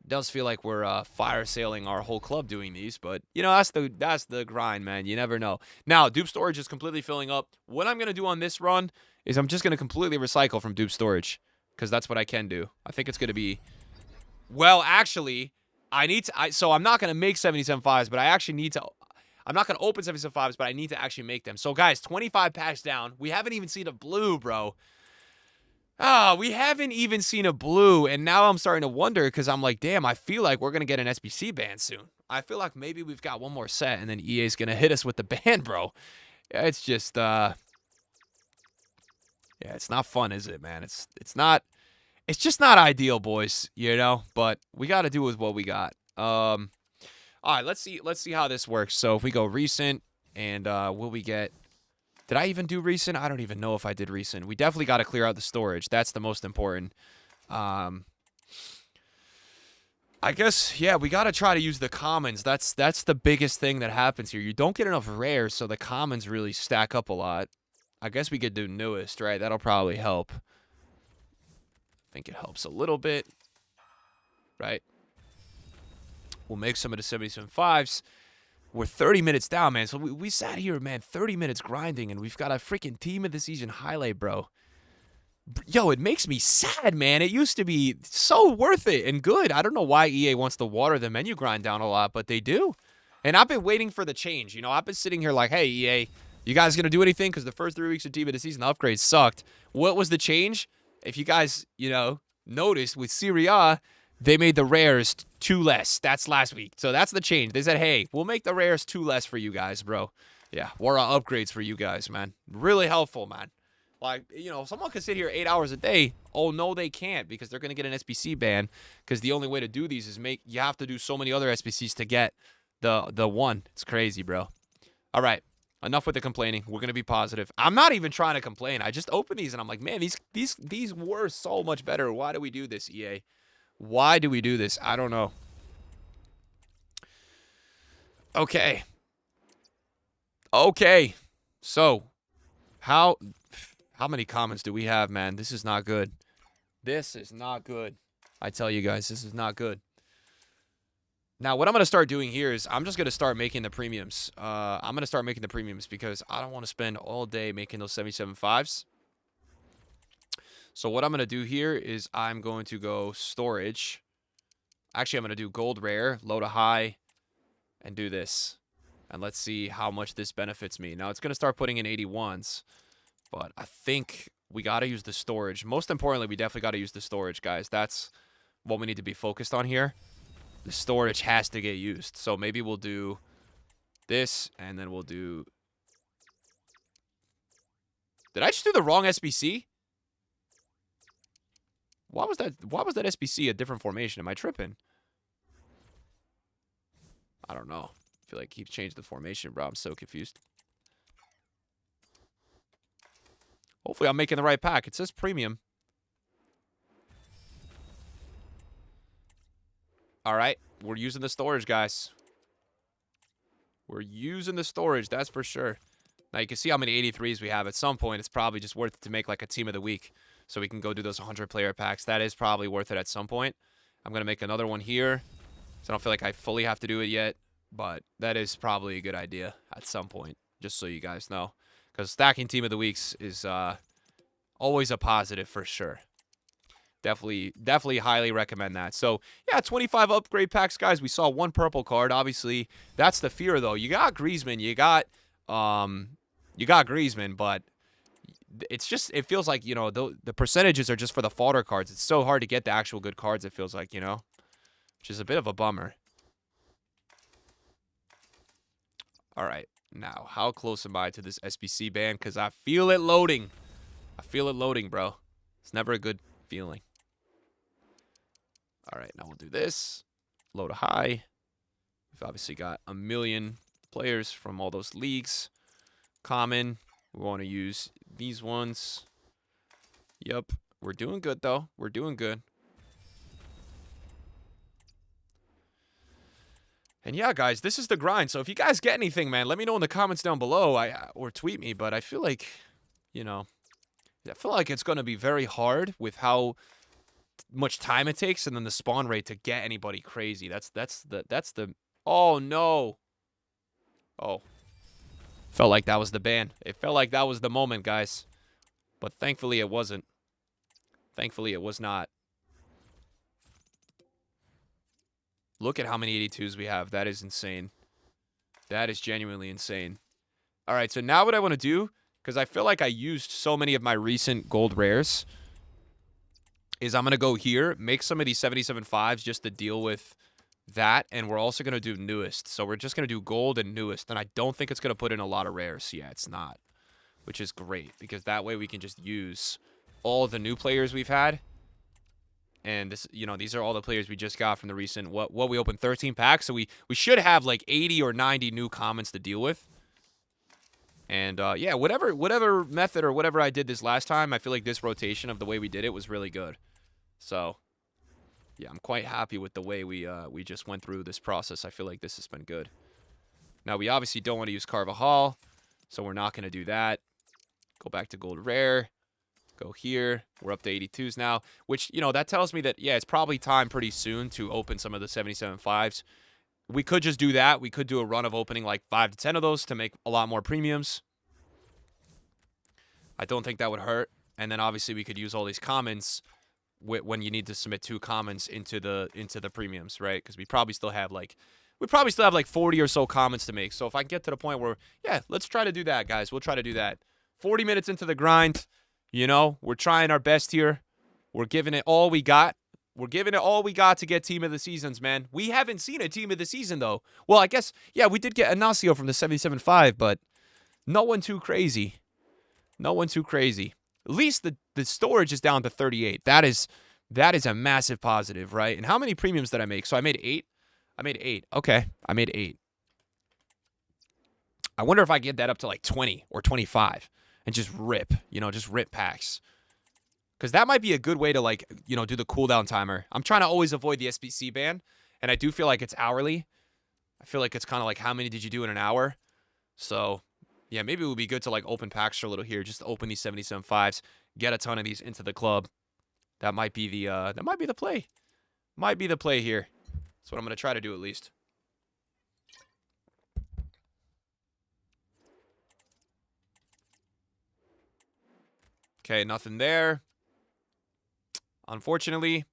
it does feel like we're fire sailing our whole club doing these. But, you know, that's the grind, man. You never know. Now, dupe storage is completely filling up. What I'm going to do on this run is I'm just going to completely recycle from dupe storage because that's what I can do. I think it's going to be... Well, actually, I need to... So I'm not going to make 77.5s, but I actually need to... I'm not going to open 77.5s, but I need to actually make them. So, guys, 25 packs down. We haven't even seen a blue, bro. We haven't even seen a blue, and now I'm starting to wonder because I'm like, damn, I feel like we're going to get an SBC ban soon. I feel like maybe we've got one more set, and then EA's going to hit us with the ban, bro. Yeah, it's just, yeah, it's not fun, is it, man? It's just not ideal, boys, you know? But we got to do with what we got. All right, let's see how this works. So if we go recent, and will we get... Did I even do recent? I don't even know if I did recent. We definitely got to clear out the storage. That's the most important. I guess, yeah, we got to try to use the commons. That's the biggest thing that happens here. You don't get enough rares, so the commons really stack up a lot. I guess we could do newest, right? That'll probably help. I think it helps a little bit, right? We'll make some of the 77.5s. We're 30 minutes down, man. So we sat here, man, 30 minutes grinding, and we've got a freaking team of the season highlight, bro. Yo, it makes me sad, man. It used to be so worth it and good. I don't know why EA wants to water the menu grind down a lot, but they do. And I've been waiting for the change. You know, I've been sitting here like, hey, EA, you guys going to do anything? Because the first 3 weeks of team of the season, the upgrades sucked. What was the change? If you guys, you know, noticed with Serie A, they made the rares 2 less. That's last week. So that's the change. They said, hey, we'll make the rares 2 less for you guys, bro. Yeah, more upgrades for you guys, man. Really helpful, man. Like, you know, someone could sit here 8 hours a day. Oh, no, they can't because they're going to get an SBC ban because the only way to do these is you have to do so many other SBCs to get the one. It's crazy, bro. All right. Enough with the complaining. We're going to be positive. I'm not even trying to complain. I just opened these and I'm like, man, these were so much better. Why do we do this, EA? Why do we do this? I don't know. Okay. Okay. So, how many comments do we have, man? This is not good. This is not good. I tell you guys, this is not good. Now, what I'm going to start doing here is I'm just going to start making the premiums. I'm going to start making the premiums because I don't want to spend all day making those 77.5s. So what I'm going to do here is I'm going to go storage. Actually, I'm going to do gold rare, low to high, and do this. And let's see how much this benefits me. Now, it's going to start putting in 81s, but I think we got to use the storage. Most importantly, we definitely got to use the storage, guys. That's what we need to be focused on here. The storage has to get used. So maybe we'll do this, and then we'll do... Did I just do the wrong SBC? Why was that SBC a different formation? Am I tripping? I don't know. I feel like he changed the formation, bro. I'm so confused. Hopefully I'm making the right pack. It says premium. All right. We're using the storage, guys. We're using the storage. That's for sure. Now, you can see how many 83s we have. At some point, it's probably just worth it to make like a team of the week so we can go do those 100-player packs. That is probably worth it at some point. I'm going to make another one here. So I don't feel like I fully have to do it yet. But that is probably a good idea at some point, just so you guys know. Because stacking team of the weeks is always a positive for sure. Definitely highly recommend that. So, yeah, 25 upgrade packs, guys. We saw one purple card. Obviously, that's the fear, though. You got Griezmann. You got Griezmann, but it's just, it feels like, you know, the percentages are just for the fodder cards. It's so hard to get the actual good cards, it feels like, you know, which is a bit of a bummer. All right, now, how close am I to this SBC ban? Because I feel it loading. I feel it loading, bro. It's never a good feeling. All right, now we'll do this. Low to high. We've obviously got a million players from all those leagues. Common. We want to use these ones. Yep. We're doing good, though. We're doing good. And yeah, guys, this is the grind. So if you guys get anything, man, let me know in the comments down below or tweet me. But I feel like, you know, I feel like it's going to be very hard with how much time it takes and then the spawn rate to get anybody crazy. That's the oh no. Oh. Felt like that was the ban. It felt like that was the moment, guys. But thankfully it wasn't. Thankfully it was not. Look at how many 82s we have. That is insane. That is genuinely insane. All right, so now what I want to do, because I feel like I used so many of my recent gold rares, is I'm going to go here, make some of these 77.5s just to deal with that, and we're also going to do newest. So we're just going to do gold and newest, and I don't think it's going to put in a lot of rares. Yeah, it's not, which is great, because that way we can just use all the new players we've had. And this, you know, these are all the players we just got from the recent, what we opened 13 packs. So we should have like 80 or 90 new comments to deal with. And yeah, whatever method or whatever I did this last time, I feel like this rotation of the way we did it was really good. So yeah, I'm quite happy with the way we just went through this process. I feel like this has been good. Now we obviously don't want to use Carvajal, so we're not going to do that. Go back to gold rare. Go here. We're up to 82s now, which, you know, that tells me that, yeah, it's probably time pretty soon to open some of the 77.5s. We could just do that. We could do a run of opening like 5 to 10 of those to make a lot more premiums. I don't think that would hurt. And then obviously we could use all these commons when you need to submit 2 commons into the premiums, right? Because we probably still have like 40 or so commons to make. So if I get to the point where, yeah, let's try to do that, guys. We'll try to do that. 40 minutes into the grind. You know, we're trying our best here. We're giving it all we got. We're giving it all we got to get team of the seasons, man. We haven't seen a team of the season, though. Well, I guess, yeah, we did get Ignacio from the 77.5, but no one too crazy. No one too crazy. At least the storage is down to 38. That is a massive positive, right? And how many premiums did I make? So I made 8. I made 8. Okay, I made 8. I wonder if I get that up to like 20 or 25. And just rip, you know, just rip packs. Because that might be a good way to, like, you know, do the cooldown timer. I'm trying to always avoid the SBC ban. And I do feel like it's hourly. I feel like it's kind of like, how many did you do in an hour? So, yeah, maybe it would be good to, like, open packs for a little here. Just open these 77.5s. Get a ton of these into the club. That might be the play. Might be the play here. That's what I'm going to try to do at least. Okay, nothing there. Unfortunately.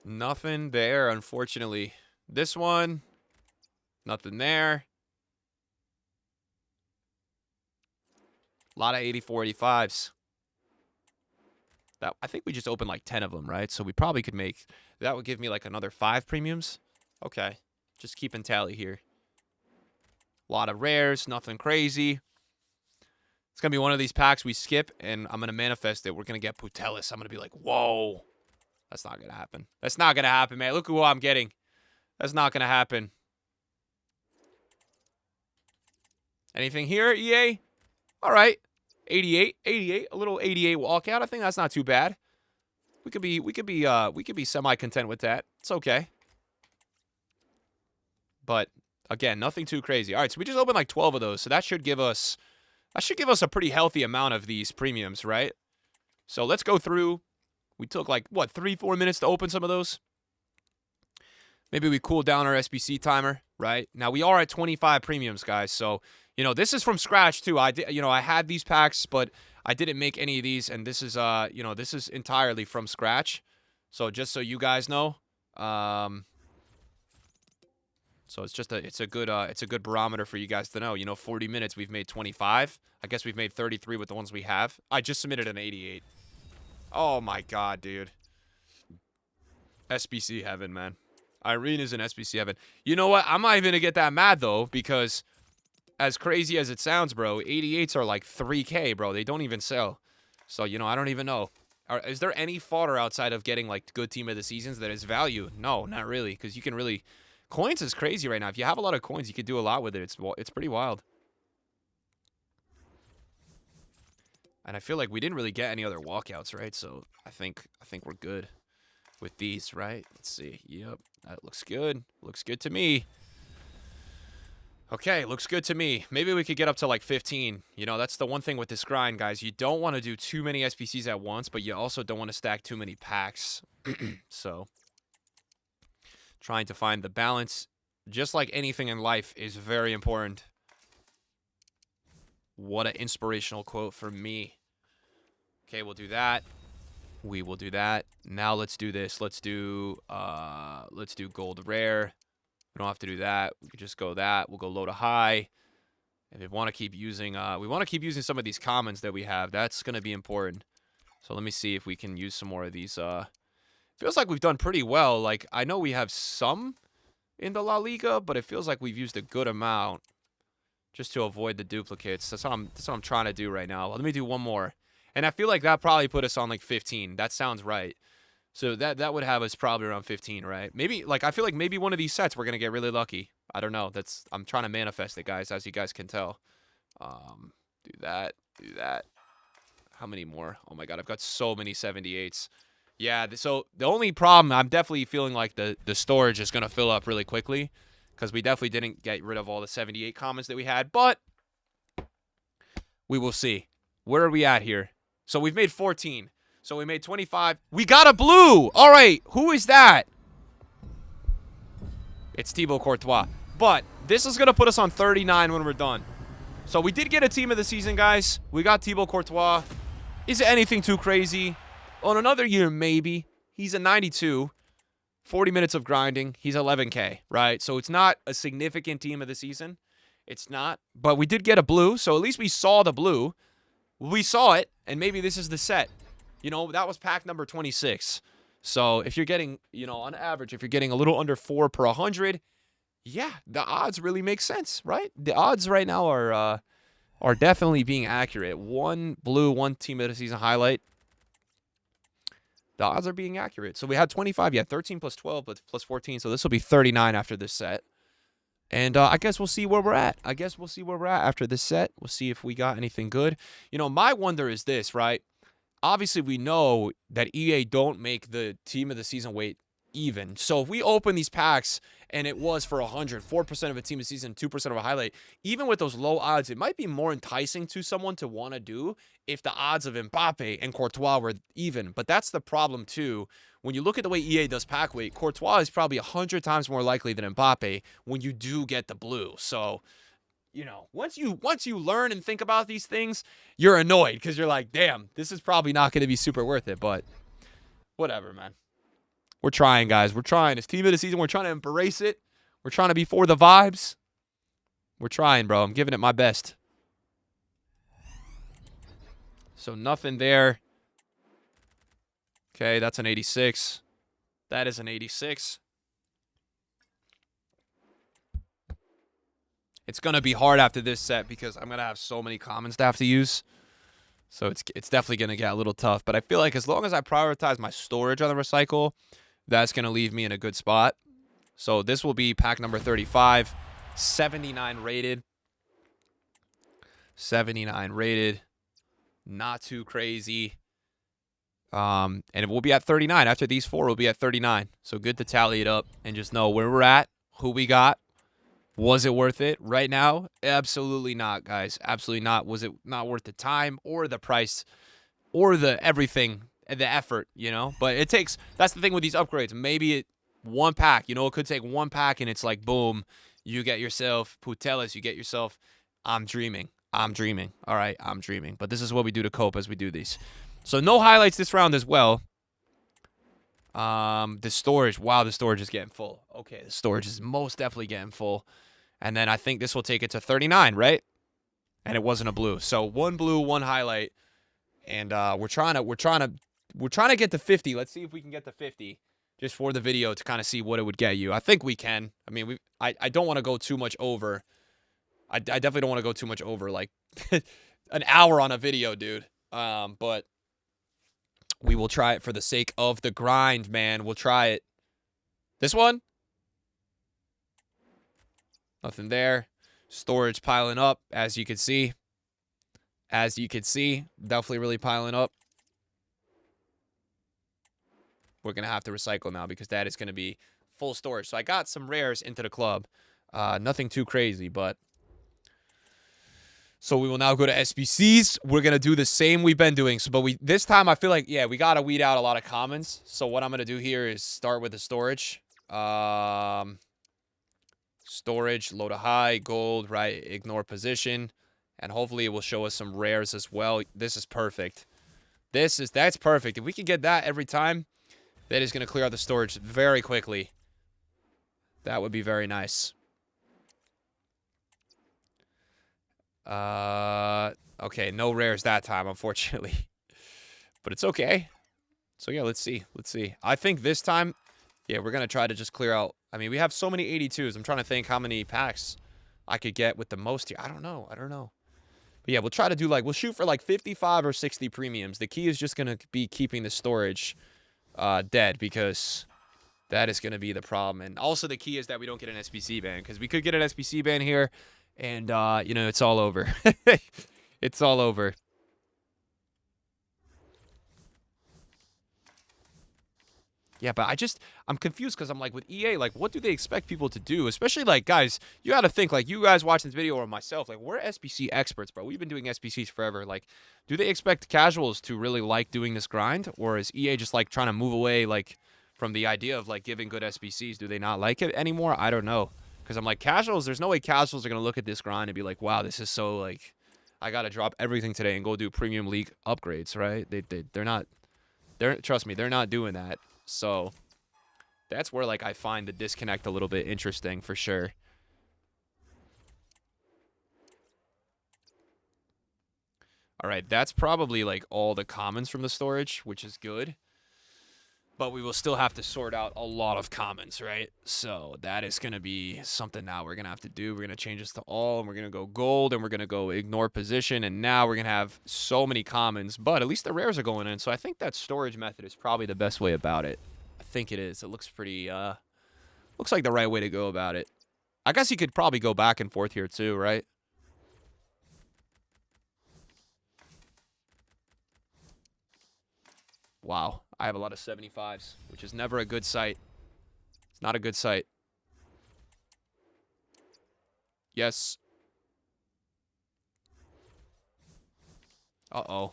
Nothing there, unfortunately. This one, nothing there. A lot of 84, 85s. I think we just opened like 10 of them, right? So we probably could make... That would give me like another 5 premiums. Okay. Just keeping tally here. A lot of rares, nothing crazy. It's going to be one of these packs we skip, and I'm going to manifest it. We're going to get Putelis. I'm going to be like, whoa. That's not going to happen. That's not going to happen, man. Look at who I'm getting. That's not going to happen. Anything here, EA? All right. 88. A little 88 walkout. I think that's not too bad. We could be semi-content with that. It's okay. But again, nothing too crazy. All right, so we just opened like 12 of those. So that should give us a pretty healthy amount of these premiums, right? So let's go through. We took like, what, 3-4 minutes to open some of those? Maybe we cool down our SBC timer, right? Now, we are at 25 premiums, guys. So, this is from scratch, too. I had these packs, but I didn't make any of these. And this is, this is entirely from scratch. So, just so you guys know. So, it's a good barometer for you guys to know. 40 minutes, we've made 25. I guess we've made 33 with the ones we have. I just submitted an 88. Oh, my God, dude. SBC heaven, man. Irene is in SBC heaven. You know what? I'm not even going to get that mad, though, because as crazy as it sounds, bro, 88s are like 3K, bro. They don't even sell. So, I don't even know. Is there any fodder outside of getting, like, good team of the seasons that is value? No, not really, because you can really... Coins is crazy right now. If you have a lot of coins, you could do a lot with it. It's pretty wild. And I feel like we didn't really get any other walkouts, right? So I think we're good with these, right? Let's see. Yep, that looks good. Looks good to me. Okay, looks good to me. Maybe we could get up to like 15. That's the one thing with this grind, guys. You don't want to do too many SPCs at once, but you also don't want to stack too many packs. So trying to find the balance, just like anything in life, is very important. What an inspirational quote from me. Okay, we'll do that. We will do that. Now let's do this. Let's do gold rare. We don't have to do that. We could just go that. We'll go low to high. And we want to keep using some of these commons that we have. That's going to be important. So let me see if we can use some more of these. Feels like we've done pretty well. Like, I know we have some in the La Liga, but it feels like we've used a good amount. Just to avoid the duplicates. That's what I'm trying to do right now. Let me do one more. And I feel like that probably put us on like 15. That sounds right. So that would have us probably around 15, right? Maybe, like, I feel like maybe one of these sets we're going to get really lucky. I don't know. I'm trying to manifest it, guys, as you guys can tell. Do that. How many more? Oh, my God. I've got so many 78s. Yeah, so the only problem, I'm definitely feeling like the storage is going to fill up really quickly. Because we definitely didn't get rid of all the 78 comments that we had. But we will see. Where are we at here? So we've made 14. So we made 25. We got a blue. All right. Who is that? It's Thibaut Courtois. But this is going to put us on 39 when we're done. So we did get a team of the season, guys. We got Thibaut Courtois. Is it anything too crazy? On another year, maybe. He's a 92. 40 minutes of grinding. He's 11K, right? So it's not a significant team of the season. It's not. But we did get a blue, so at least we saw the blue. We saw it, and maybe this is the set. That was pack number 26. So if you're getting, on average, if you're getting a little under 4 per 100, yeah, the odds really make sense, right? The odds right now are definitely being accurate. One blue, one team of the season highlight. The odds are being accurate. So we had 25. Yeah, 13 plus 12 plus 14. So this will be 39 after this set. And I guess we'll see where we're at. After this set. We'll see if we got anything good. My wonder is this, right? Obviously, we know that EA don't make the team of the season weight even. So if we open these packs and it was for 100, 4% of a team of season, 2% of a highlight, even with those low odds, it might be more enticing to someone to want to do if the odds of Mbappe and Courtois were even. But that's the problem too. When you look at the way EA does pack weight, Courtois is probably 100 times more likely than Mbappe when you do get the blue. So, you know, once you learn and think about these things, you're annoyed because you're like, damn, this is probably not going to be super worth it. But whatever, man. We're trying, guys. We're trying. It's team of the season. We're trying to embrace it. We're trying to be for the vibes. We're trying, bro. I'm giving it my best. So nothing there. Okay, that's an 86. That is an 86. It's going to be hard after this set because I'm going to have so many commons to have to use. So it's definitely going to get a little tough. But I feel like as long as I prioritize my storage on the recycle, that's going to leave me in a good spot. So this will be pack number 35. 79 rated. 79 rated. Not too crazy. And it will be at 39. After these four, we'll be at 39. So good to tally it up and just know where we're at, who we got. Was it worth it right now? Absolutely not, guys. Absolutely not. Was it not worth the time or the price or the everything and the effort, you know? But it takes, that's the thing with these upgrades. Maybe one pack, you know, it could take one pack and it's like, boom, you get yourself Putelis, you get yourself, I'm dreaming. I'm dreaming. All right, I'm dreaming. But this is what we do to cope as we do these. So no highlights this round as well. The storage. Wow, the storage is getting full. Okay, the storage is most definitely getting full. And then I think this will take it to 39, right? And it wasn't a blue. So one blue, one highlight. And we're trying to get to 50. Let's see if we can get to 50 just for the video to kind of see what it would get you. I think we can. I mean, I don't want to go too much over. I definitely don't want to go too much over like an hour on a video, dude. But we will try it for the sake of the grind, man. We'll try it. This one? Nothing there. Storage piling up, as you can see. As you can see, definitely really piling up. We're going to have to recycle now because that is going to be full storage. So I got some rares into the club. Nothing too crazy, but... So we will now go to SBCs. We're going to do the same we've been doing. So, but this time I feel like, yeah, we got to weed out a lot of commons. So what I'm going to do here is start with the storage. Storage, low to high, gold, right? Ignore position. And hopefully it will show us some rares as well. This is perfect. That's perfect. If we can get that every time, that is going to clear out the storage very quickly. That would be very nice. Okay, no rares that time, unfortunately. But it's okay. So, yeah, let's see. Let's see. I think this time, yeah, we're going to try to just clear out. I mean, we have so many 82s. I'm trying to think how many packs I could get with the most here. I don't know. But, yeah, we'll try to do, like, we'll shoot for, like, 55 or 60 premiums. The key is just going to be keeping the storage dead because that is going to be the problem. And also the key is that we don't get an SBC ban because we could get an SBC ban here. And, you know, it's all over. It's all over. Yeah, but I'm confused because I'm like, with EA, like, what do they expect people to do? Especially, like, guys, you got to think, like, you guys watching this video or myself, like, we're SBC experts, bro. We've been doing SBCs forever. Like, do they expect casuals to really like doing this grind? Or is EA just, like, trying to move away, like, from the idea of, like, giving good SBCs? Do they not like it anymore? I don't know. Because I'm like, casuals, there's no way casuals are going to look at this grind and be like, wow, this is so, like, I got to drop everything today and go do premium league upgrades, right? They're not, trust me, they're not doing that. So that's where, like, I find the disconnect a little bit interesting for sure. All right, that's probably, like, all the commons from the storage, which is good. But we will still have to sort out a lot of commons, right? So that is going to be something now we're going to have to do. We're going to change this to all, and we're going to go gold, and we're going to go ignore position. And now we're going to have so many commons, but at least the rares are going in. So I think that storage method is probably the best way about it. I think it is. It looks pretty, looks like the right way to go about it. I guess you could probably go back and forth here too, right? Wow. I have a lot of 75s, which is never a good sight. It's not a good sight. Yes. Uh-oh.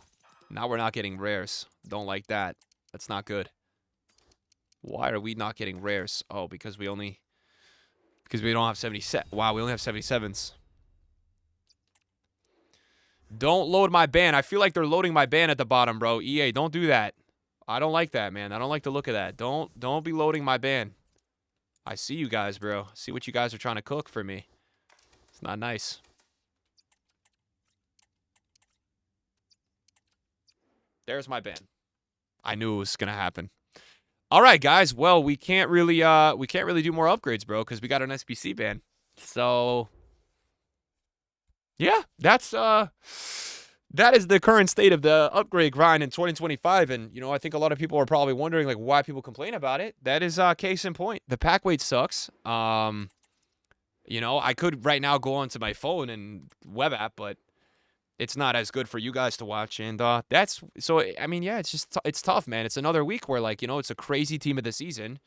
Now we're not getting rares. Don't like that. That's not good. Why are we not getting rares? Oh, because we don't have 77. Wow, we only have 77s. Don't load my ban. I feel like they're loading my ban at the bottom, bro. EA, don't do that. I don't like that, man. I don't like the look of that. Don't be loading my ban. I see you guys, bro. See what you guys are trying to cook for me. It's not nice. There's my ban. I knew it was gonna happen. All right, guys. Well, we can't really do more upgrades, bro, because we got an SBC ban. So yeah, that is the current state of the upgrade grind in 2025. And, you know, I think a lot of people are probably wondering, like, why people complain about it. That is case in point. The pack weight sucks. You know, I could right now go onto my phone and web app, but it's not as good for you guys to watch. And that's so, I mean, yeah, it's tough, man. It's another week where, like, you know, it's a crazy team of the season.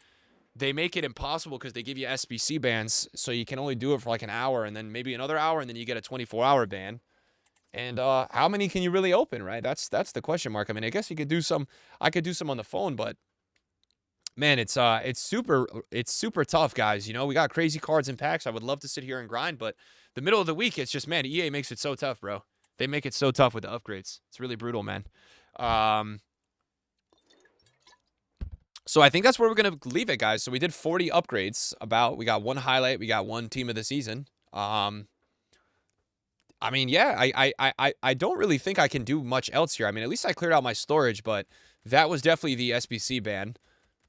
They make it impossible because they give you SBC bans, so you can only do it for like an hour and then maybe another hour, and then you get a 24-hour ban. And how many can you really open, right? That's the question mark. I mean, I guess you could do some. I could do some on the phone, but man, it's super tough, guys. You know, we got crazy cards and packs. I would love to sit here and grind, but the middle of the week, it's just, man, EA makes it so tough, bro. They make it so tough with the upgrades. It's really brutal, man. So I think that's where we're gonna leave it, guys. So we did 40 upgrades. We got one highlight. We got one team of the season. I mean, yeah, I don't really think I can do much else here. I mean, at least I cleared out my storage, but that was definitely the SBC ban.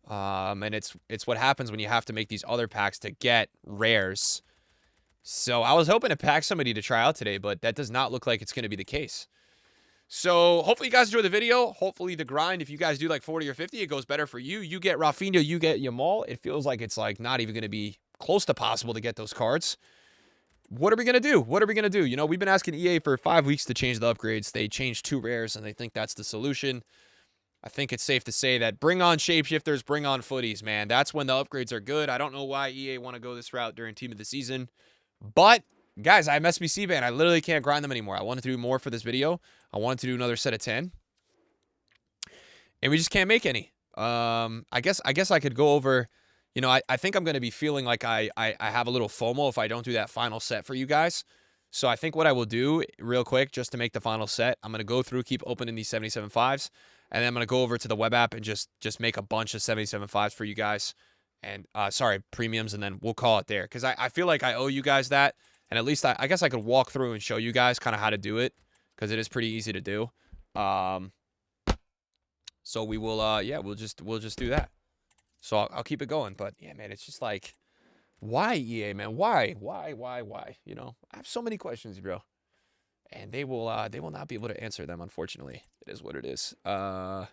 And it's what happens when you have to make these other packs to get rares. So I was hoping to pack somebody to try out today, but that does not look like it's going to be the case. So hopefully you guys enjoy the video. Hopefully the grind, if you guys do like 40 or 50, it goes better for you. You get Rafinha, you get Yamal. It feels like it's like not even going to be close to possible to get those cards. What are we going to do? What are we going to do? You know, we've been asking EA for 5 weeks to change the upgrades. They changed 2 rares, and they think that's the solution. I think it's safe to say that bring on shapeshifters, bring on footies, man. That's when the upgrades are good. I don't know why EA want to go this route during Team of the Season. But, guys, I have SBC ban. I literally can't grind them anymore. I wanted to do more for this video. I wanted to do another set of 10. And we just can't make any. I guess I could go over... You know, I think I'm going to be feeling like I have a little FOMO if I don't do that final set for you guys. So I think what I will do real quick, just to make the final set, I'm going to go through, keep opening these 77.5s, and then I'm going to go over to the web app and just make a bunch of 77.5s for you guys. And, sorry, premiums, and then we'll call it there. Because I feel like I owe you guys that. And at least I guess I could walk through and show you guys kind of how to do it. Because it is pretty easy to do. So we will, yeah, we'll just do that. So I'll keep it going, but yeah, man, it's just like, why EA, man? Why? You know, I have so many questions, bro, and they will not be able to answer them. Unfortunately, it is what it is. All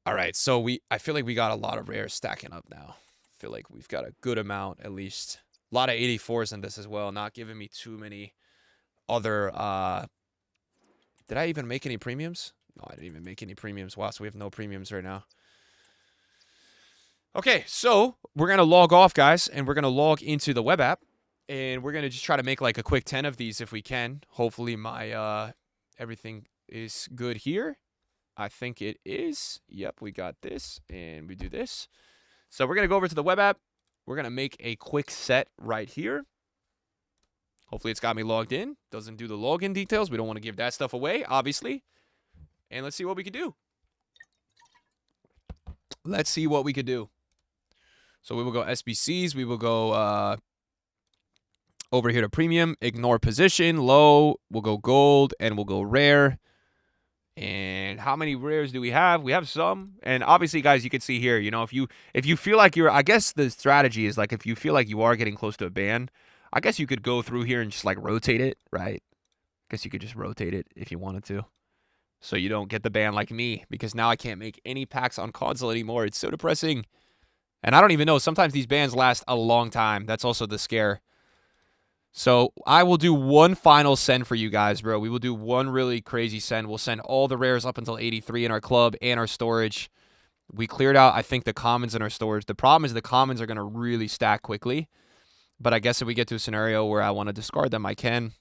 right, so I feel like we got a lot of rares stacking up now. I feel like we've got a good amount, at least. A lot of 84s in this as well. Not giving me too many other. Did I even make any premiums? No, I didn't even make any premiums. Wow, so we have no premiums right now. Okay, so we're going to log off, guys, and we're going to log into the web app, and we're going to just try to make like a quick 10 of these if we can. Hopefully my everything is good here. I think it is. Yep, we got this, and we do this. So we're going to go over to the web app. We're going to make a quick set right here. Hopefully it's got me logged in. Doesn't do the login details. We don't want to give that stuff away, obviously. And let's see what we can do. Let's see what we could do. So we will go SBCs. We will go over here to premium. Ignore position. Low. We'll go gold. And we'll go rare. And how many rares do we have? We have some. And obviously, guys, you can see here, you know, if you feel like you're... I guess the strategy is, like, if you feel like you are getting close to a ban, I guess you could go through here and just, like, rotate it, right? I guess you could just rotate it if you wanted to. So you don't get the ban like me, because now I can't make any packs on console anymore. It's so depressing. And I don't even know. Sometimes these bans last a long time. That's also the scare. So I will do one final send for you guys, bro. We will do one really crazy send. We'll send all the rares up until 83 in our club and our storage. We cleared out, I think, the commons in our storage. The problem is the commons are going to really stack quickly. But I guess if we get to a scenario where I want to discard them, I can.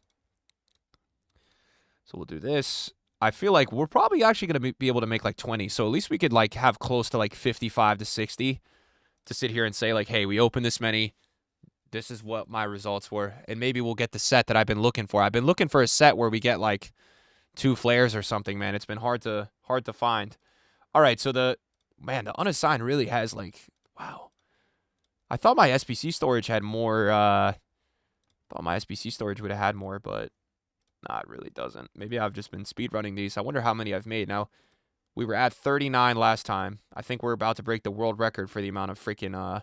So we'll do this. I feel like we're probably actually going to be able to make like 20. So at least we could like have close to like 55 to 60 to sit here and say like, hey, we opened this many. This is what my results were. And maybe we'll get the set that I've been looking for. I've been looking for a set where we get like 2 flares or something, man. It's been hard to find. All right, so the unassigned really has like, wow. I thought my SBC storage had more. Thought my SBC storage would have had more, but nah, it really doesn't. Maybe I've just been speedrunning these. I wonder how many I've made. Now, we were at 39 last time. I think we're about to break the world record for the amount of freaking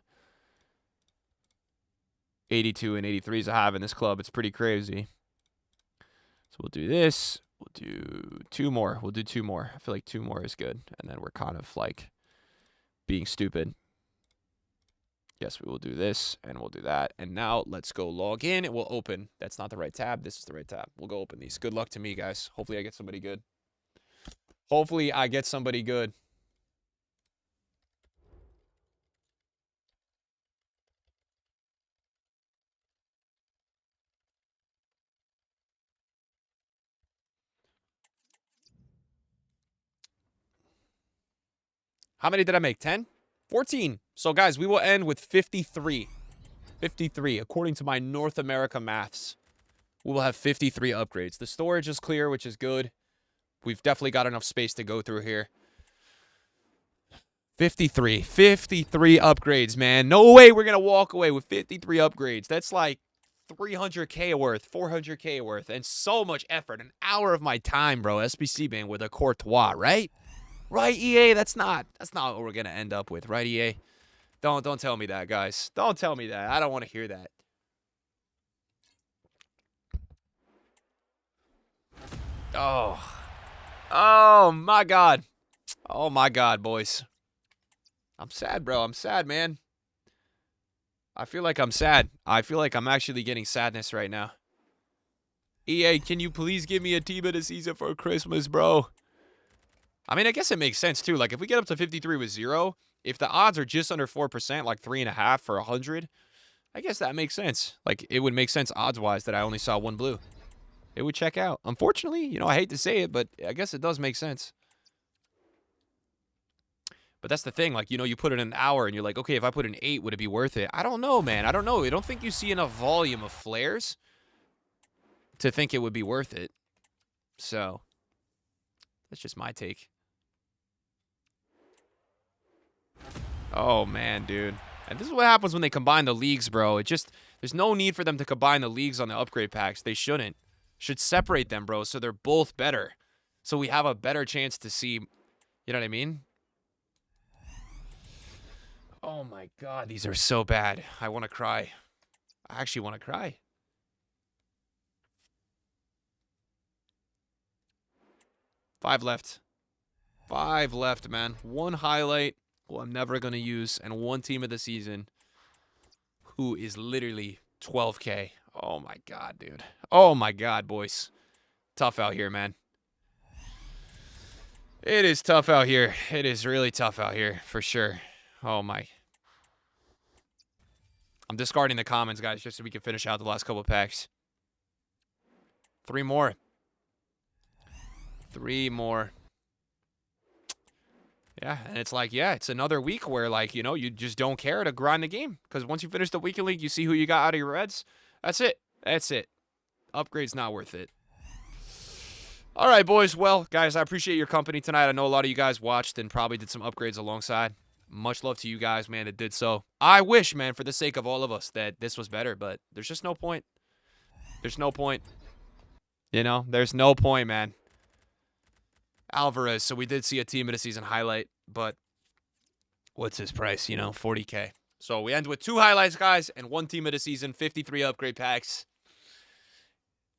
82 and 83s I have in this club. It's pretty crazy. So we'll do this. We'll do 2 more. We'll do 2 more. I feel like 2 more is good. And then we're kind of like being stupid. Yes, we will do this, and we'll do that. And now let's go log in. It will open. That's not the right tab. This is the right tab. We'll go open these. Good luck to me, guys. Hopefully I get somebody good. Hopefully I get somebody good. How many did I make? 10? 14. So, guys, we will end with 53. 53, according to my North America maths. We will have 53 upgrades. The storage is clear, which is good. We've definitely got enough space to go through here. 53. 53 upgrades, man. No way we're going to walk away with 53 upgrades. That's like 300K worth, 400K worth, and so much effort. An hour of my time, bro. SBC band with a Courtois, right? Right, EA? That's not what we're going to end up with, right, EA? Don't tell me that, guys. Don't tell me that. I don't want to hear that. Oh, my God. Oh, my God, boys. I'm sad, bro. I'm sad, man. I feel like I'm sad. I feel like I'm actually getting sadness right now. EA, can you please give me a team of the season for Christmas, bro? I mean, I guess it makes sense, too. Like, if we get up to 53 with 0, if the odds are just under 4%, like 3.5 for 100, I guess that makes sense. Like, it would make sense odds-wise that I only saw 1 blue. It would check out. Unfortunately, you know, I hate to say it, but I guess it does make sense. But that's the thing. Like, you know, you put it in an hour, and you're like, okay, if I put an 8, would it be worth it? I don't know, man. I don't know. I don't think you see enough volume of flares to think it would be worth it. So, that's just my take. Oh, man, dude. And this is what happens when they combine the leagues, bro. There's no need for them to combine the leagues on the upgrade packs. They shouldn't. Should separate them, bro, so they're both better. So we have a better chance to see, you know what I mean? Oh, my God. These are so bad. I want to cry. I actually want to cry. Five left. 5 left, man. 1 highlight who I'm never going to use, and 1 team of the season who is literally 12K. Oh, my God, dude. Oh, my God, boys. Tough out here, man. It is tough out here. It is really tough out here, for sure. Oh, my. I'm discarding the commons, guys, just so we can finish out the last couple of packs. 3 more. 3 more. Yeah, and it's like, yeah, it's another week where, like, you know, you just don't care to grind the game. Because once you finish the weekend league, you see who you got out of your reds. That's it. That's it. Upgrade's not worth it. All right, boys. Well, guys, I appreciate your company tonight. I know a lot of you guys watched and probably did some upgrades alongside. Much love to you guys, man, that did so. I wish, man, for the sake of all of us, that this was better. But there's just no point. There's no point. You know, there's no point, man. Alvarez, so we did see a team of the season highlight, but what's his price? You know, 40K. So we end with 2 highlights, guys, and 1 team of the season, 53 upgrade packs.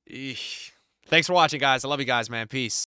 Eesh. Thanks for watching, guys. I love you guys, man. Peace.